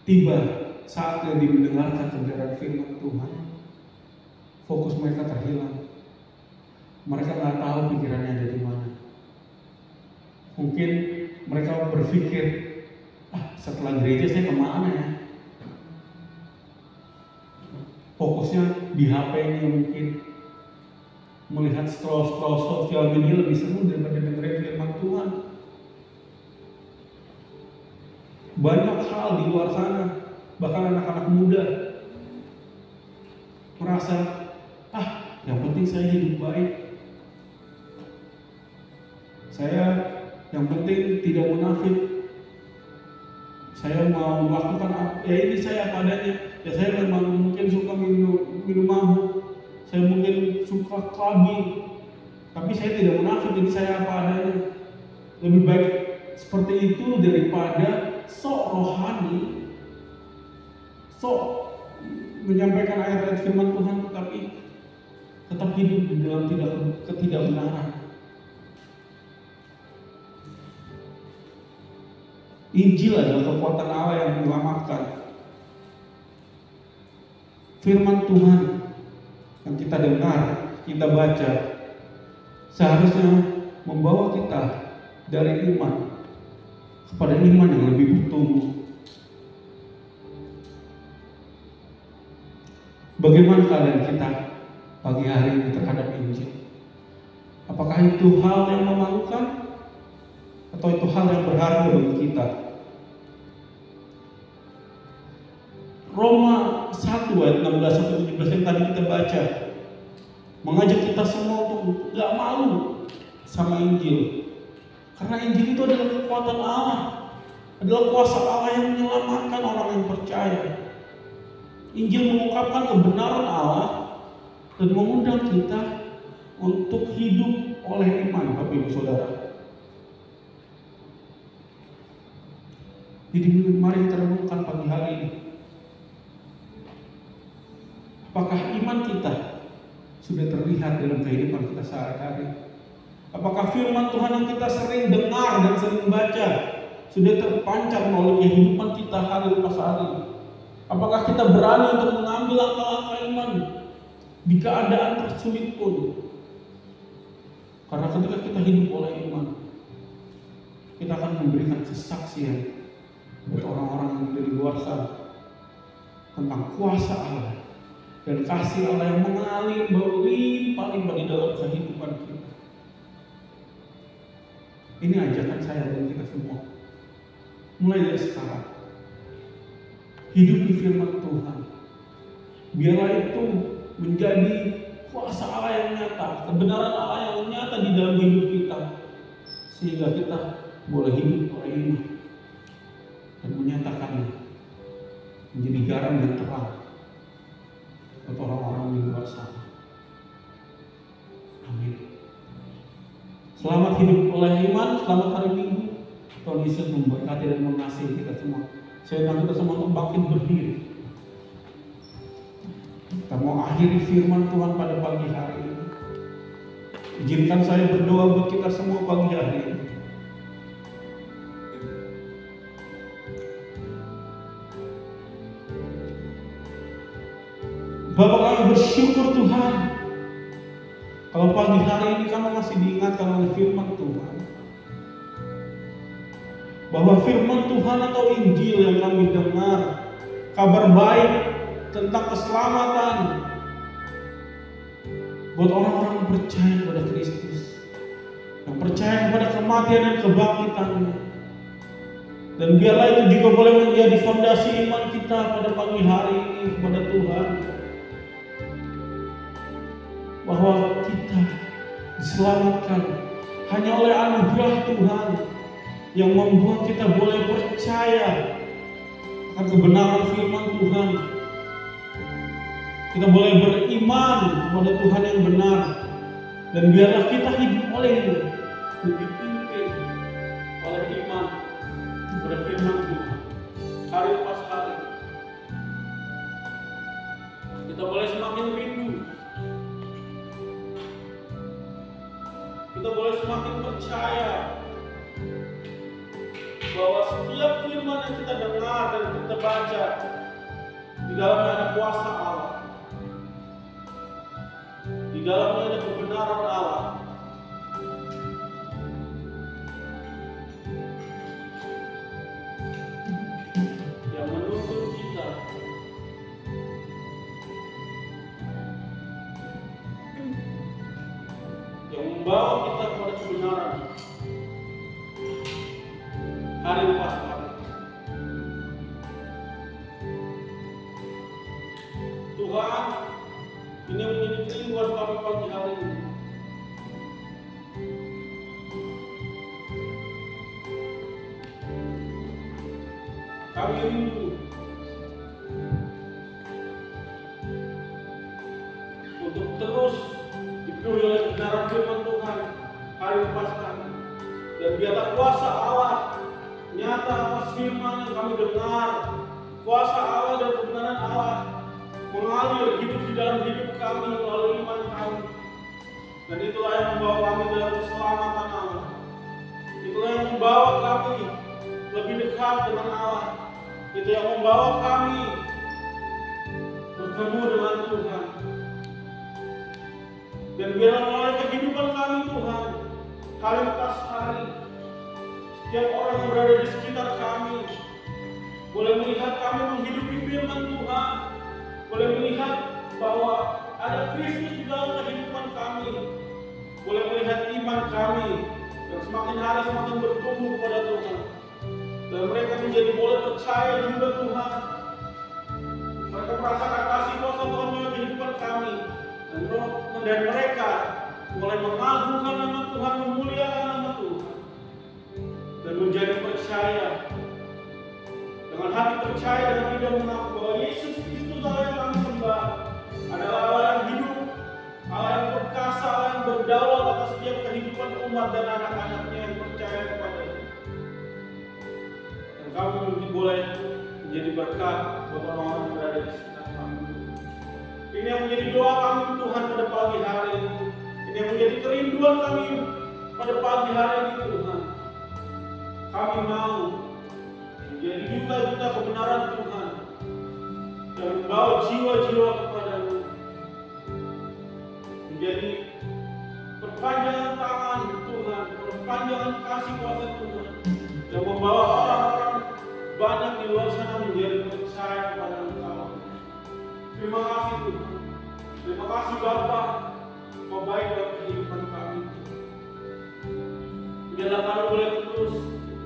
tiba saatnya mendengarkan kebenaran firman Tuhan, fokus mereka terhilang. Mereka nggak tahu pikirannya ada di mana. Mungkin mereka berpikir, setelah gereja saya kemana ya? Fokusnya di HP-nya mungkin. Melihat scroll sosial media lebih seru daripada dengerin firman Tuhan. Banyak hal di luar sana, bahkan anak-anak muda merasa, yang penting saya hidup baik. Saya yang penting tidak munafik. Saya mau melakukan ini saya apa adanya. Ya saya memang mungkin suka minum mabuk. Saya mungkin suka clubbing. Tapi saya tidak munafik, jadi saya apa adanya. Lebih baik seperti itu daripada sok rohani sok menyampaikan ayat-ayat firman Tuhan tetapi tetap hidup di dalam ketidakbenaran. Injil adalah kekuatan Allah yang menyelamatkan. Firman Tuhan yang kita dengar, kita baca, seharusnya membawa kita dari iman kepada iman yang lebih bertumbuh. Bagaimana keadaan kita pagi hari ini terhadap Injil? Apakah itu hal yang memalukan atau itu hal yang berharga bagi kita? Roma 1 ayat 16-17 yang tadi kita baca mengajak kita semua untuk gak malu sama Injil. Karena Injil itu adalah kekuatan Allah, adalah kuasa Allah yang menyelamatkan orang yang percaya. Injil mengungkapkan kebenaran Allah dan mengundang kita untuk hidup oleh iman, Bapak Ibu Saudara. Jadi mari kita renungkan pagi hari ini. Apakah iman kita sudah terlihat dalam kehidupan kita sehari-hari? Apakah firman Tuhan yang kita sering dengar dan sering baca sudah terpancar melalui kehidupan kita hari lepas hari? Apakah kita berani untuk mengambil langkah-langkah iman di keadaan tersulit pun? Karena ketika kita hidup oleh iman, kita akan memberikan kesaksian buat orang-orang yang dari luar sana tentang kuasa Allah dan kasih Allah yang mengalir berlimpah-limpah di dalam kehidupan kita. Ini ajakan saya dan kita semua. Mulai dari sekarang, hidup di firman Tuhan. Biarlah itu menjadi kuasa Allah yang nyata, kebenaran Allah yang nyata di dalam hidup kita, sehingga kita boleh hidup oleh iman dan menyatakannya menjadi garam dan terang untuk orang-orang di luar sana. Amin. Selamat hidup oleh iman, selamat hari Minggu. Tuhan Yesus memberkati dan mengasihi kita semua. Saya undang kita semua untuk bangkit berdiri. Kita mau akhiri firman Tuhan pada pagi hari ini. Izinkan saya berdoa buat kita semua pagi hari ini. Bapak kami bersyukur Tuhan, kalau pagi hari ini kami masih diingatkan oleh firman Tuhan, bahwa firman Tuhan atau Injil yang kami dengar, kabar baik tentang keselamatan buat orang-orang yang percaya kepada Kristus, yang percaya kepada kematian dan kebangkitannya. Dan biarlah itu juga boleh menjadi fondasi iman kita pada pagi hari ini kepada Tuhan, bahwa kita diselamatkan hanya oleh anugerah Tuhan yang membuat kita boleh percaya akan kebenaran firman Tuhan. Kita boleh beriman kepada Tuhan yang benar, dan biarlah kita hidup olehnya, dipimpin oleh iman kepada firman Tuhan hari lepas hari. Kita boleh semakin rindu, kita boleh semakin percaya bahwa setiap firman yang kita dengar dan kita baca, di dalamnya ada kuasa Allah, di dalamnya ada kebenaran Allah. Yang menuntun kita yang membawa kita kepada kebenaran hari lepas hari. Tuhan, ini yang menjadi kerinduan kami pagi hari ini. Kami rindu untuk terus dipenuhi oleh kebenaran firman Tuhan hari lepas hari. Dan biarlah kuasa Allah nyata atas firman yang kami dengar, kuasa Allah dan kebenaran Allah mengalir hidup di dalam hidup kami melalui iman kami. Dan itulah yang membawa kami dalam keselamatan Allah. Itulah yang membawa kami lebih dekat dengan Allah. Itu yang membawa kami bertemu dengan Tuhan. Dan biarlah melalui kehidupan kami Tuhan, hari lepas hari, setiap orang yang berada di sekitar kami boleh melihat kami menghidupi firman Tuhan, boleh melihat bahwa ada Kristus di dalam kehidupan kami, boleh melihat iman kami yang semakin hari semakin bertumbuh kepada Tuhan. Dan mereka menjadi boleh percaya juga Tuhan. Mereka merasakan kasih kuasa Tuhan dalam kehidupan kami. Dan mereka mulai mengagungkan nama Tuhan, memuliakan nama Tuhan. Dan menjadi percaya. Dengan hati percaya dan tidak mengaku bahwa Yesus Kristus Allah yang kami sembah adalah Allah yang hidup, Allah yang perkasa, Allah yang berdaulat atas setiap kehidupan umat dan anak-anaknya yang percaya kepada-Nya. Dan kami boleh menjadi berkat buat orang-orang yang berada di sekitar kami. Ini yang menjadi doa kami Tuhan pada pagi hari ini. Ini yang menjadi kerinduan kami pada pagi hari ini Tuhan. Kami mau menjadi duta-duta kebenaran Tuhan dan membawa jiwa-jiwa kepada-Mu. Menjadi perpanjangan tangan Tuhan, perpanjangan kasih kuasa Tuhan yang membawa orang-orang banyak di luar sana menjadi percaya kepada Engkau. Terima kasih Tuhan. Terima kasih Bapa, Kau baik dalam kehidupan kami. Biarlah kami boleh terus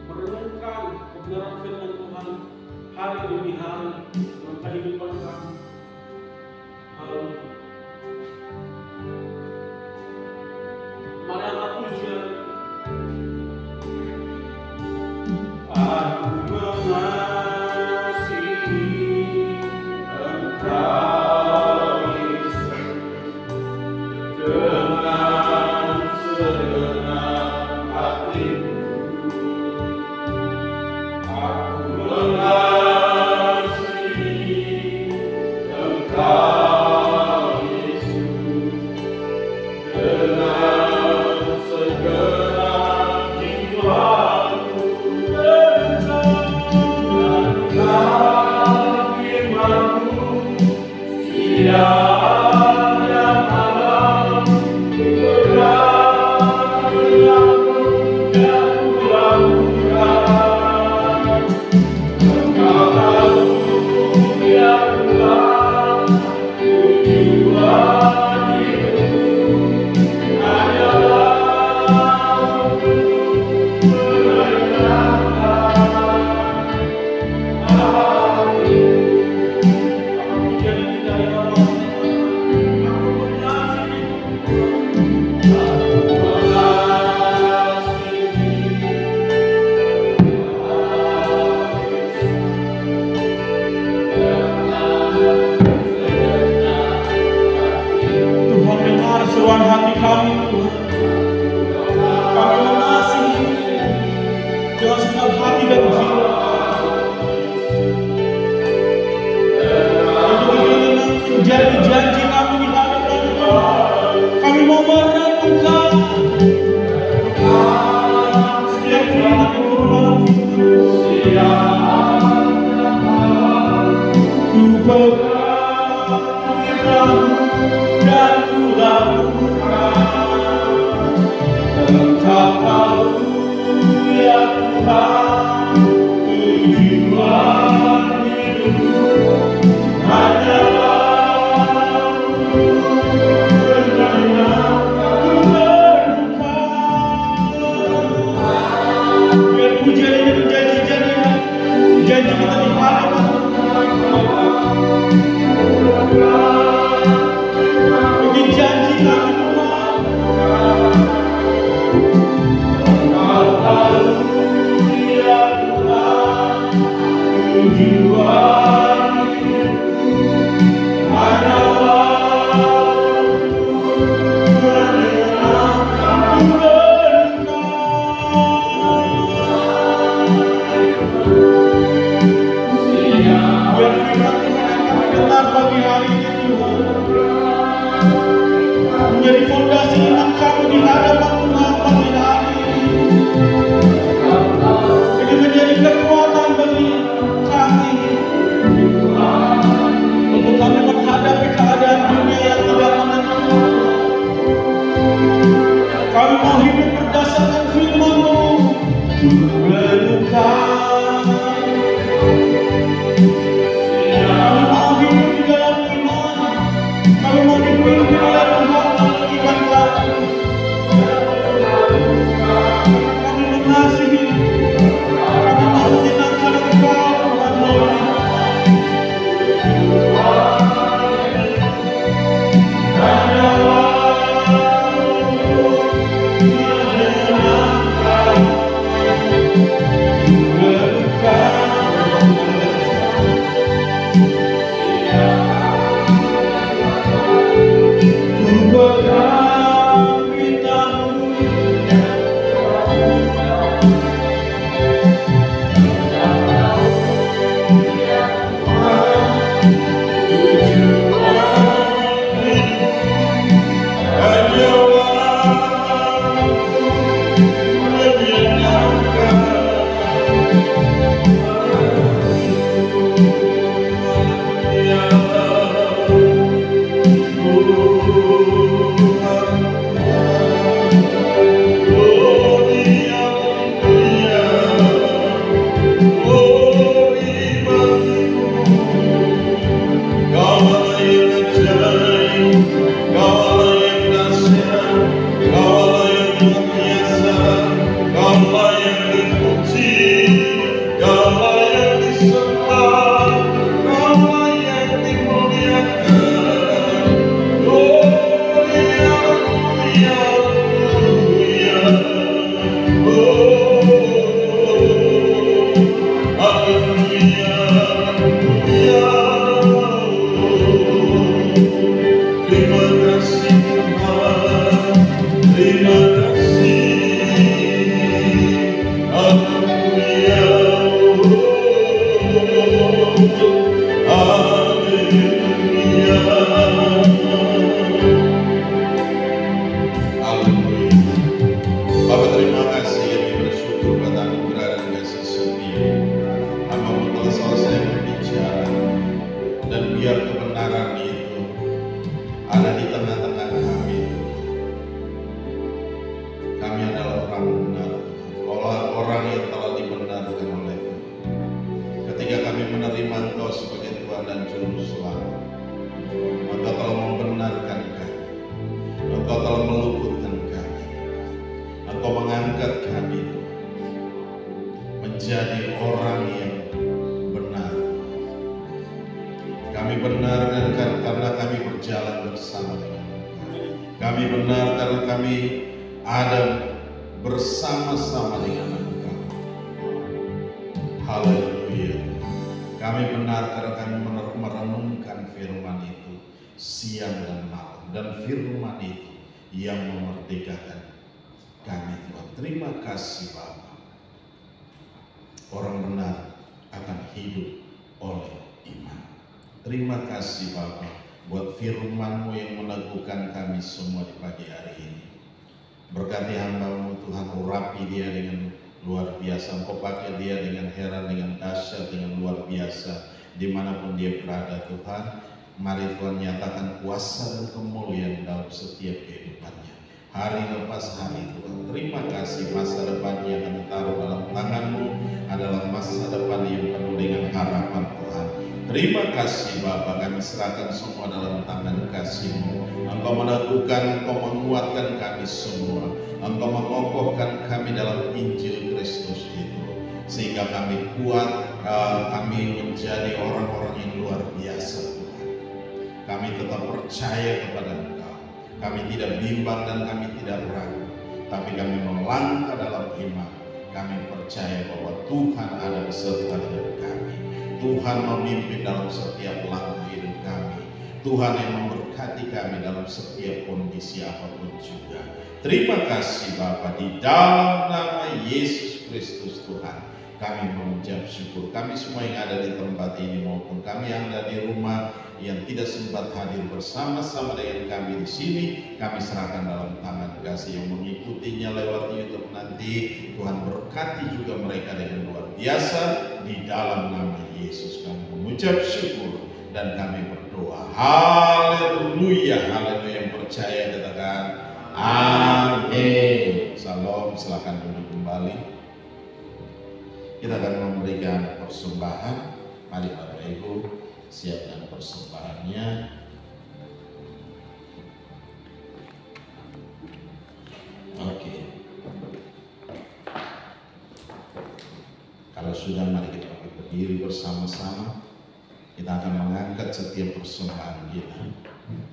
merenungkan kebenaran firman Tuhan hari demi hari dalam kehidupan kami. Haleluya. Mari angkat pujian. Aku mengasihi Engkau Yesus dengan segenap hatiku. Aku mengasihi Engkau Yesus dengan segenap jiwaku. Dan firman-Mu tiada malam berlaku dan pulang. Engkau tahu ya Tuhan, tujuan hidupku hanyalah untuk melayanikan Hati. Aku menjadi dari orang aku mengasihi Tuhan. Aku Tuhan dengar seruan hati kami Tuhan. Kami mengasihi dengan segenap hati dan jiwa. Menjadi janji kami di hadapan Tuhan. Kami mau merenungkan setiap firman Tuhan. Ku pegang firman-Mu dan ku lakukan. Engkau tahu ya Tuhan, tujuan hidupku hanyalah untuk menyembah. terima kasih. Haleluya, haleluya, haleluya. Bapa, terima kasih, kami bersyukur buat anugerah dan kasih setia. Hamba-Mu telah selesai berbicara, dan biar kebenaran itu ada di tengah-tengah kami. Kami adalah orang benar, orang yang telah dibenarkan oleh Tuhan. Ketika kami menerima Engkau sebagai Tuhan dan Juru Selamat, Engkau telah membenarkan kami, Engkau telah meluputkan kami, Engkau mengangkat kami menjadi orang yang benar. Kami benar karena kami berjalan bersama dengan Engkau. Kami benar karena kami ada bersama-sama dengan Engkau. Haleluya. Kami benar karena kami merenungkan firman itu siang dan malam, dan firman itu yang memerdekakan kami, Tuhan. Terima kasih Bapa. Orang benar akan hidup oleh iman. Terima kasih Bapa buat firman-Mu yang meneguhkan kami semua di pagi hari ini. Berkati hamba-Mu Tuhan, urapi dia dengan luar biasa. Engkau pakai dia dengan heran, dengan dahsyat, dengan luar biasa dimanapun dia berada Tuhan. Mari Tuhan nyatakan kuasa dan kemuliaan dalam setiap kehidupannya, hari lepas hari Tuhan. Terima kasih, masa depan yang kami taruh dalam tangan-Mu adalah masa depan yang penuh dengan harapan Tuhan. Terima kasih Bapa, kami serahkan semua dalam tangan kasih-Mu. Engkau meneguhkan, Engkau menguatkan kami semua. Engkau mengokohkan kami dalam Injil Kristus itu, sehingga kami kuat, kami menjadi orang-orang yang luar biasa Tuhan. Kami tetap percaya kepada Engkau. Kami tidak bimbang dan kami tidak ragu, tapi kami melangkah dalam iman. Kami percaya bahwa Tuhan ada beserta dengan kami. Tuhan memimpin dalam setiap langkah hidup kami. Tuhan yang memberkati kami dalam setiap kondisi apapun juga. Terima kasih Bapa, di dalam nama Yesus Kristus Tuhan kami mengucap syukur. Kami semua yang ada di tempat ini maupun kami yang ada di rumah yang tidak sempat hadir bersama-sama dengan kami di sini, kami serahkan dalam tangan kasih yang mengikutinya lewat YouTube nanti. Tuhan berkati juga mereka dengan luar biasa. Di dalam nama Yesus kami mengucap syukur dan kami berdoa. Haleluya, haleluya. Yang percaya katakan amin. Salam, silakan duduk kembali. Kita akan memberikan persembahan. Mari Bapak Ibu siapkan persembahannya. Oke. Kalau sudah, mari kita berdiri bersama-sama. Kita akan mengangkat setiap persembahan kita.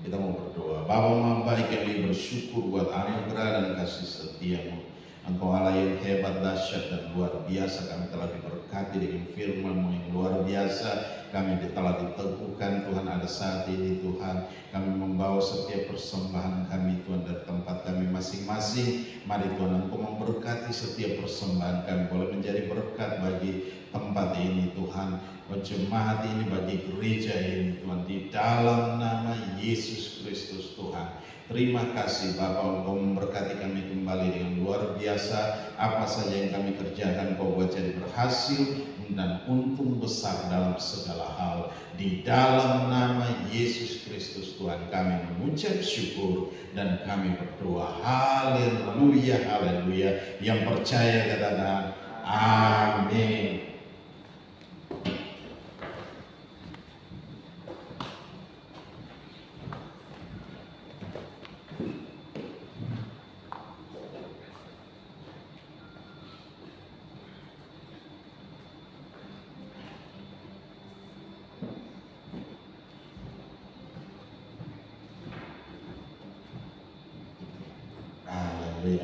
Kita mau berdoa. Bapa Maha Baik, kami bersyukur buat anugerah dan kasih setia-Mu. Engkau Allah yang hebat, dahsyat dan luar biasa. Kami telah diberkati dengan firman-Mu yang luar biasa. Kami telah diteguhkan Tuhan ada saat ini Tuhan. Kami membawa setiap persembahan kami Tuhan dari tempat kami masing-masing. Mari Tuhan Engkau memberkati setiap persembahan kami. Boleh menjadi berkat bagi tempat ini Tuhan, jemaat ini, bagi gereja ini Tuhan. Di dalam nama Yesus Kristus Tuhan. Terima kasih Bapa, Engkau memberkati kami kembali dengan luar biasa. Apa saja yang kami kerjakan Kau buat jadi berhasil dan untung besar dalam segala hal. Di dalam nama Yesus Kristus Tuhan kami mengucap syukur dan kami berdoa. Haleluya, haleluya. Yang percaya katakan amin.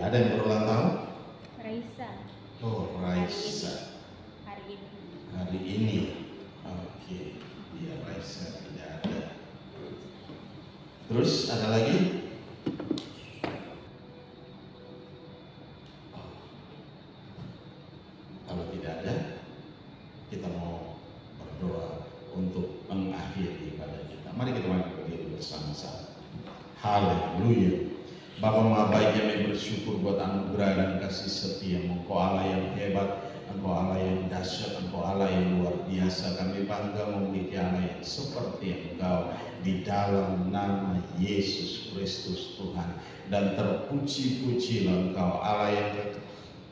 Ada yang berulang tahun? Raisa. Oh, Raisa. Hari ini. Hari ini. Oke. Ya, Raisa tidak ada. Terus ada lagi? Haleluya. Bapa Maha Baik, kami bersyukur buat anugerah dan kasih setia-Mu. Engkau Allah yang hebat, Engkau Allah yang dahsyat, Engkau Allah yang luar biasa. Kami bangga memiliki Allah yang seperti Engkau di dalam nama Yesus Kristus Tuhan. Dan terpuji-pujilah Engkau Allah yang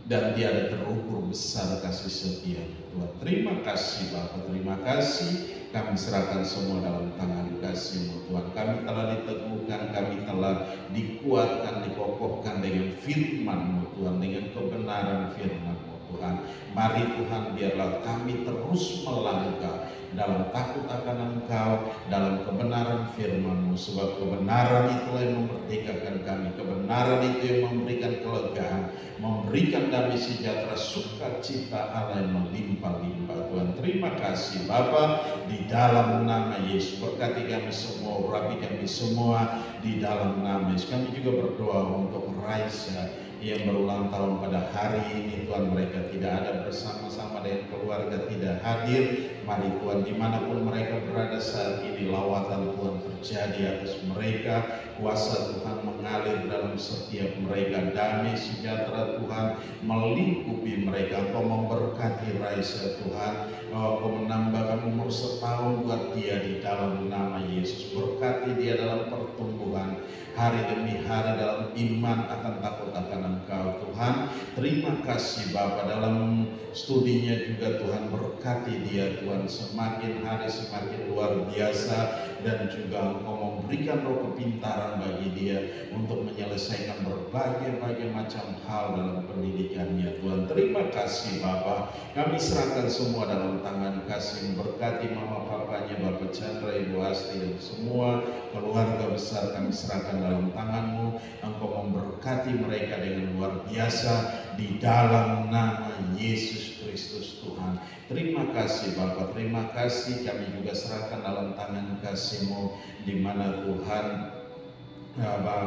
dan tiada terukur besar kasih setia Tuhan. Terima kasih Bapa, terima kasih. Kami serahkan semua dalam tangan kasih-Mu Tuhan. Kami telah diteguhkan, kami telah dikuatkan, dikokohkan dengan firman-Mu Tuhan, dengan kebenaran firman-Mu Tuhan. Mari Tuhan, biarlah kami terus melangkah dalam takut akan Engkau, dalam kebenaran firman-Mu, sebab kebenaran itulah yang memerdekakan kami, kebenaran itu yang memberikan kelegaan, memberikan damai sejahtera, sukacita Allah yang melimpah-limpah Tuhan. Terima kasih Bapa, di dalam nama Yesus berkati kami semua, urapi kami semua di dalam nama Yesus. Kami juga berdoa untuk Raisa yang berulang tahun pada hari ini Tuhan. Mereka tidak ada bersama-sama dengan keluarga, tidak hadir. Mari Tuhan, dimanapun mereka berada saat ini, lawatan Tuhan terjadi atas mereka, kuasa Tuhan mengalir dalam setiap mereka, damai sejahtera Tuhan melingkupi mereka. Engkau memberkati Raisa Tuhan, Engkau menambahkan umur setahun buat dia di dalam nama Yesus. Berkati dia dalam pertumbuhan hari demi hari dalam iman akan takut akan Engkau Tuhan. Terima kasih Bapa, dalam studinya juga Tuhan berkati dia Tuhan, semakin hari semakin luar biasa, dan juga Engkau memberikan roh kepintaran bagi dia untuk menyelesaikan berbagai macam hal dalam pendidikannya Tuhan. Terima kasih Bapa, kami serahkan semua dalam tangan kasih. Berkati mama papanya Bapak Chandra, Ibu Asti, dan semua keluarga besar kami serahkan dalam tangan-Mu. Engkau memberkati mereka dengan luar biasa di dalam nama Yesus Kristus Tuhan. Terima kasih Bapak, terima kasih. Kami juga serahkan dalam tangan kasih-Mu, di mana Tuhan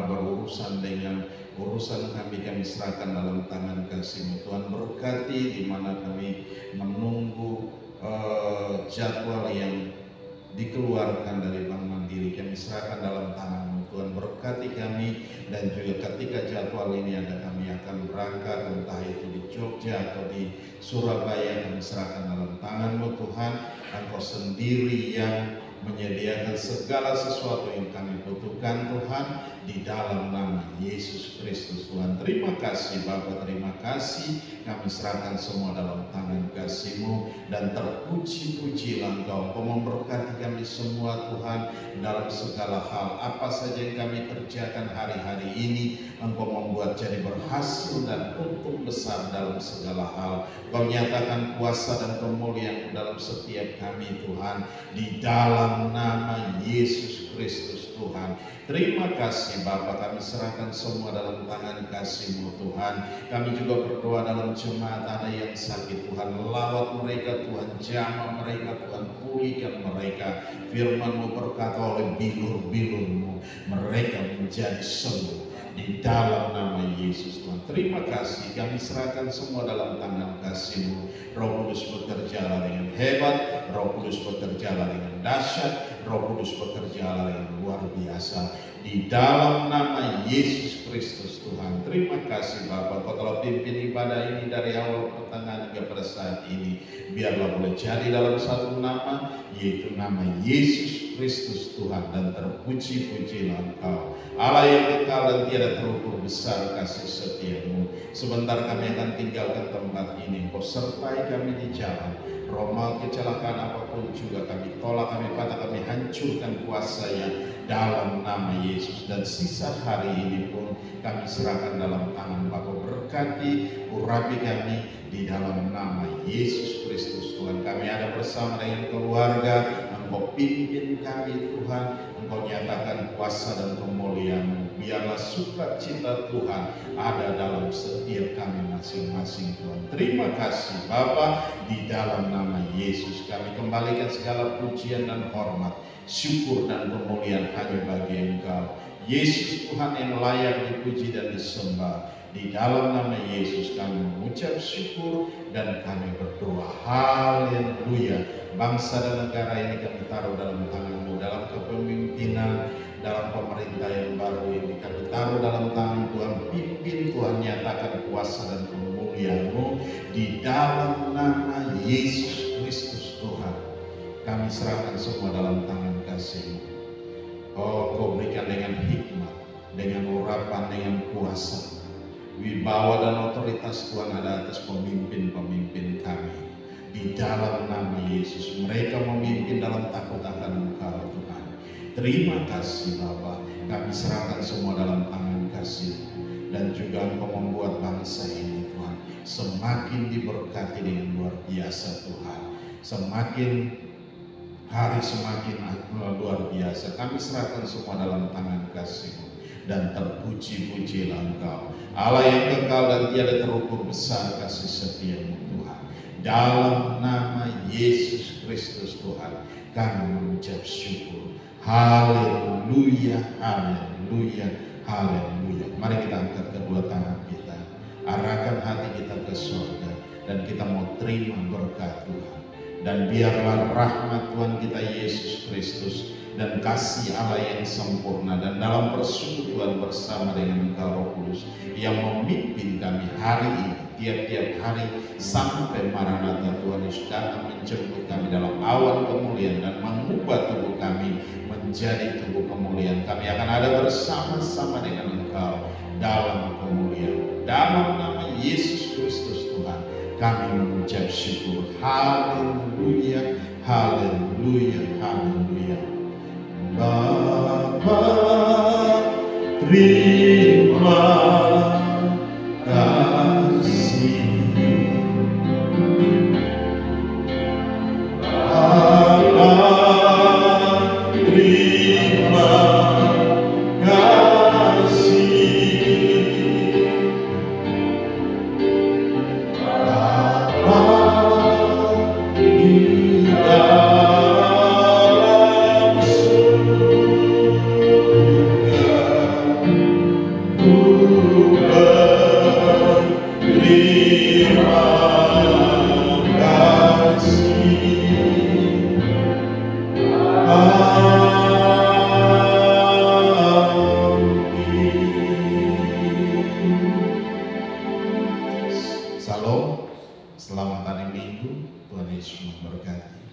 berurusan dengan urusan kami serahkan dalam tangan kasih-Mu Tuhan. Berkati di mana kami menunggu jadwal yang dikeluarkan dari Bank Mandiri, kami serahkan dalam tangan-Mu Tuhan. Berkati kami, dan juga ketika jadwal ini ada kami akan berangkat, entah itu di Jogja atau di Surabaya, kami serahkan dalam tangan-Mu Tuhan. Engkau sendiri yang menyediakan segala sesuatu yang kami butuhkan Tuhan, di dalam nama Yesus Kristus Tuhan. Terima kasih Bapa, terima kasih. Kami serahkan semua dalam tangan kasih-Mu, dan terpuji-pujilah Engkau. Engkau memberkati kami semua Tuhan dalam segala hal. Apa saja yang kami kerjakan hari-hari ini, Engkau membuat jadi berhasil dan untung besar dalam segala hal. Engkau nyatakan kuasa dan kemuliaan dalam setiap kami Tuhan, di dalam nama Yesus Kristus Tuhan. Terima kasih Bapa, kami serahkan semua dalam tangan kasih-Mu Tuhan. Kami juga berdoa dalam jemaat, ada yang sakit Tuhan, lawat mereka Tuhan, jamah mereka Tuhan, pulihkan mereka. Firman-Mu berkata, oleh bilur-bilur-Mu mereka menjadi sembuh, di dalam nama Yesus Tuhan. Terima kasih, kami serahkan semua dalam tangan kasih-Mu. Roh Kudus bekerjalah dengan hebat, Roh Kudus bekerjalah dengan dahsyat, Roh Kudus bekerjalah dengan luar biasa, di dalam nama Yesus Kristus Tuhan. Terima kasih Bapak, Kau telah pimpin ibadah ini dari awal pertengahan hingga pada saat ini. Biarlah boleh jadi dalam satu nama, yaitu nama Yesus Kristus Tuhan, dan terpuji-pujilah Engkau, Allah yang kekal dan tiada terukur besar kasih setia-Mu. Sebentar kami akan tinggalkan tempat ini, Engkau sertai kami di jalan. Roh maut, kecelakaan apapun juga kami tolak, kami patah, kami hancurkan kuasanya dalam nama Yesus. Dan sisa hari ini pun kami serahkan dalam tangan Bapa. Berkati, urapi kami di dalam nama Yesus Kristus Tuhan. Kami ada bersama dengan keluarga, Engkau pimpin kami Tuhan, Engkau nyatakan kuasa dan kemuliaan-Mu. Biarlah sukacita Tuhan ada dalam setiap kami masing-masing Tuhan. Terima kasih Bapa, di dalam nama Yesus kami kembalikan segala pujian dan hormat, syukur dan kemuliaan hanya bagi Engkau Yesus Tuhan, yang layak dipuji dan disembah. Di dalam nama Yesus kami mengucap syukur dan kami berdoa. Haleluya. Bangsa dan negara ini kami taruh dalam tangan-Mu, dalam kepemimpinan dalam pemerintah yang baru ini. Kami taruh dalam tangan Tuhan, pimpin Tuhan, nyatakan kuasa dan kemuliaan-Mu di dalam nama Yesus Kristus Tuhan. Kami serahkan semua dalam tangan kasih-Mu. Oh, Kau berikan dengan hikmat, dengan urapan, dengan kuasa. Wibawa dan otoritas Tuhan ada atas pemimpin-pemimpin kami. Di dalam nama Yesus, mereka memimpin dalam takut akan Engkau Tuhan. Terima kasih Bapa, kami serahkan semua dalam tangan kasih. Dan juga Engkau membuat bangsa ini Tuhan semakin diberkati dengan luar biasa Tuhan. Semakin hari semakin luar biasa. Kami serahkan semua dalam tangan kasih-Mu. Dan terpuji-pujilah Engkau, Allah yang kekal dan tiada terukur besar kasih setia-Mu Tuhan. Dalam nama Yesus Kristus Tuhan, kami mengucap syukur. Haleluya, haleluya, haleluya. Mari kita angkat kedua tangan kita, arahkan hati kita ke surga, dan kita mau terima berkat Tuhan. Dan biarlah rahmat Tuhan kita Yesus Kristus dan kasih Allah yang sempurna dan dalam persekutuan bersama dengan Engkau Roh Kudus yang memimpin kami hari ini, tiap-tiap hari sampai Maranatha Tuhan Yesus datang menjemput kami dalam awan kemuliaan dan mengubah tubuh kami menjadi tubuh kemuliaan. Kami akan ada bersama-sama dengan Engkau dalam kemuliaan. Dalam nama Yesus Kristus Tuhan, kami mengucap syukur. Haleluya, haleluya, haleluya. Bapa, terima kasih. Allah, terima kasih. Bapa di dalam surga, ku berterima kasih. Amin. Salam, selamat hari Minggu, Tuhan Yesus memberkati.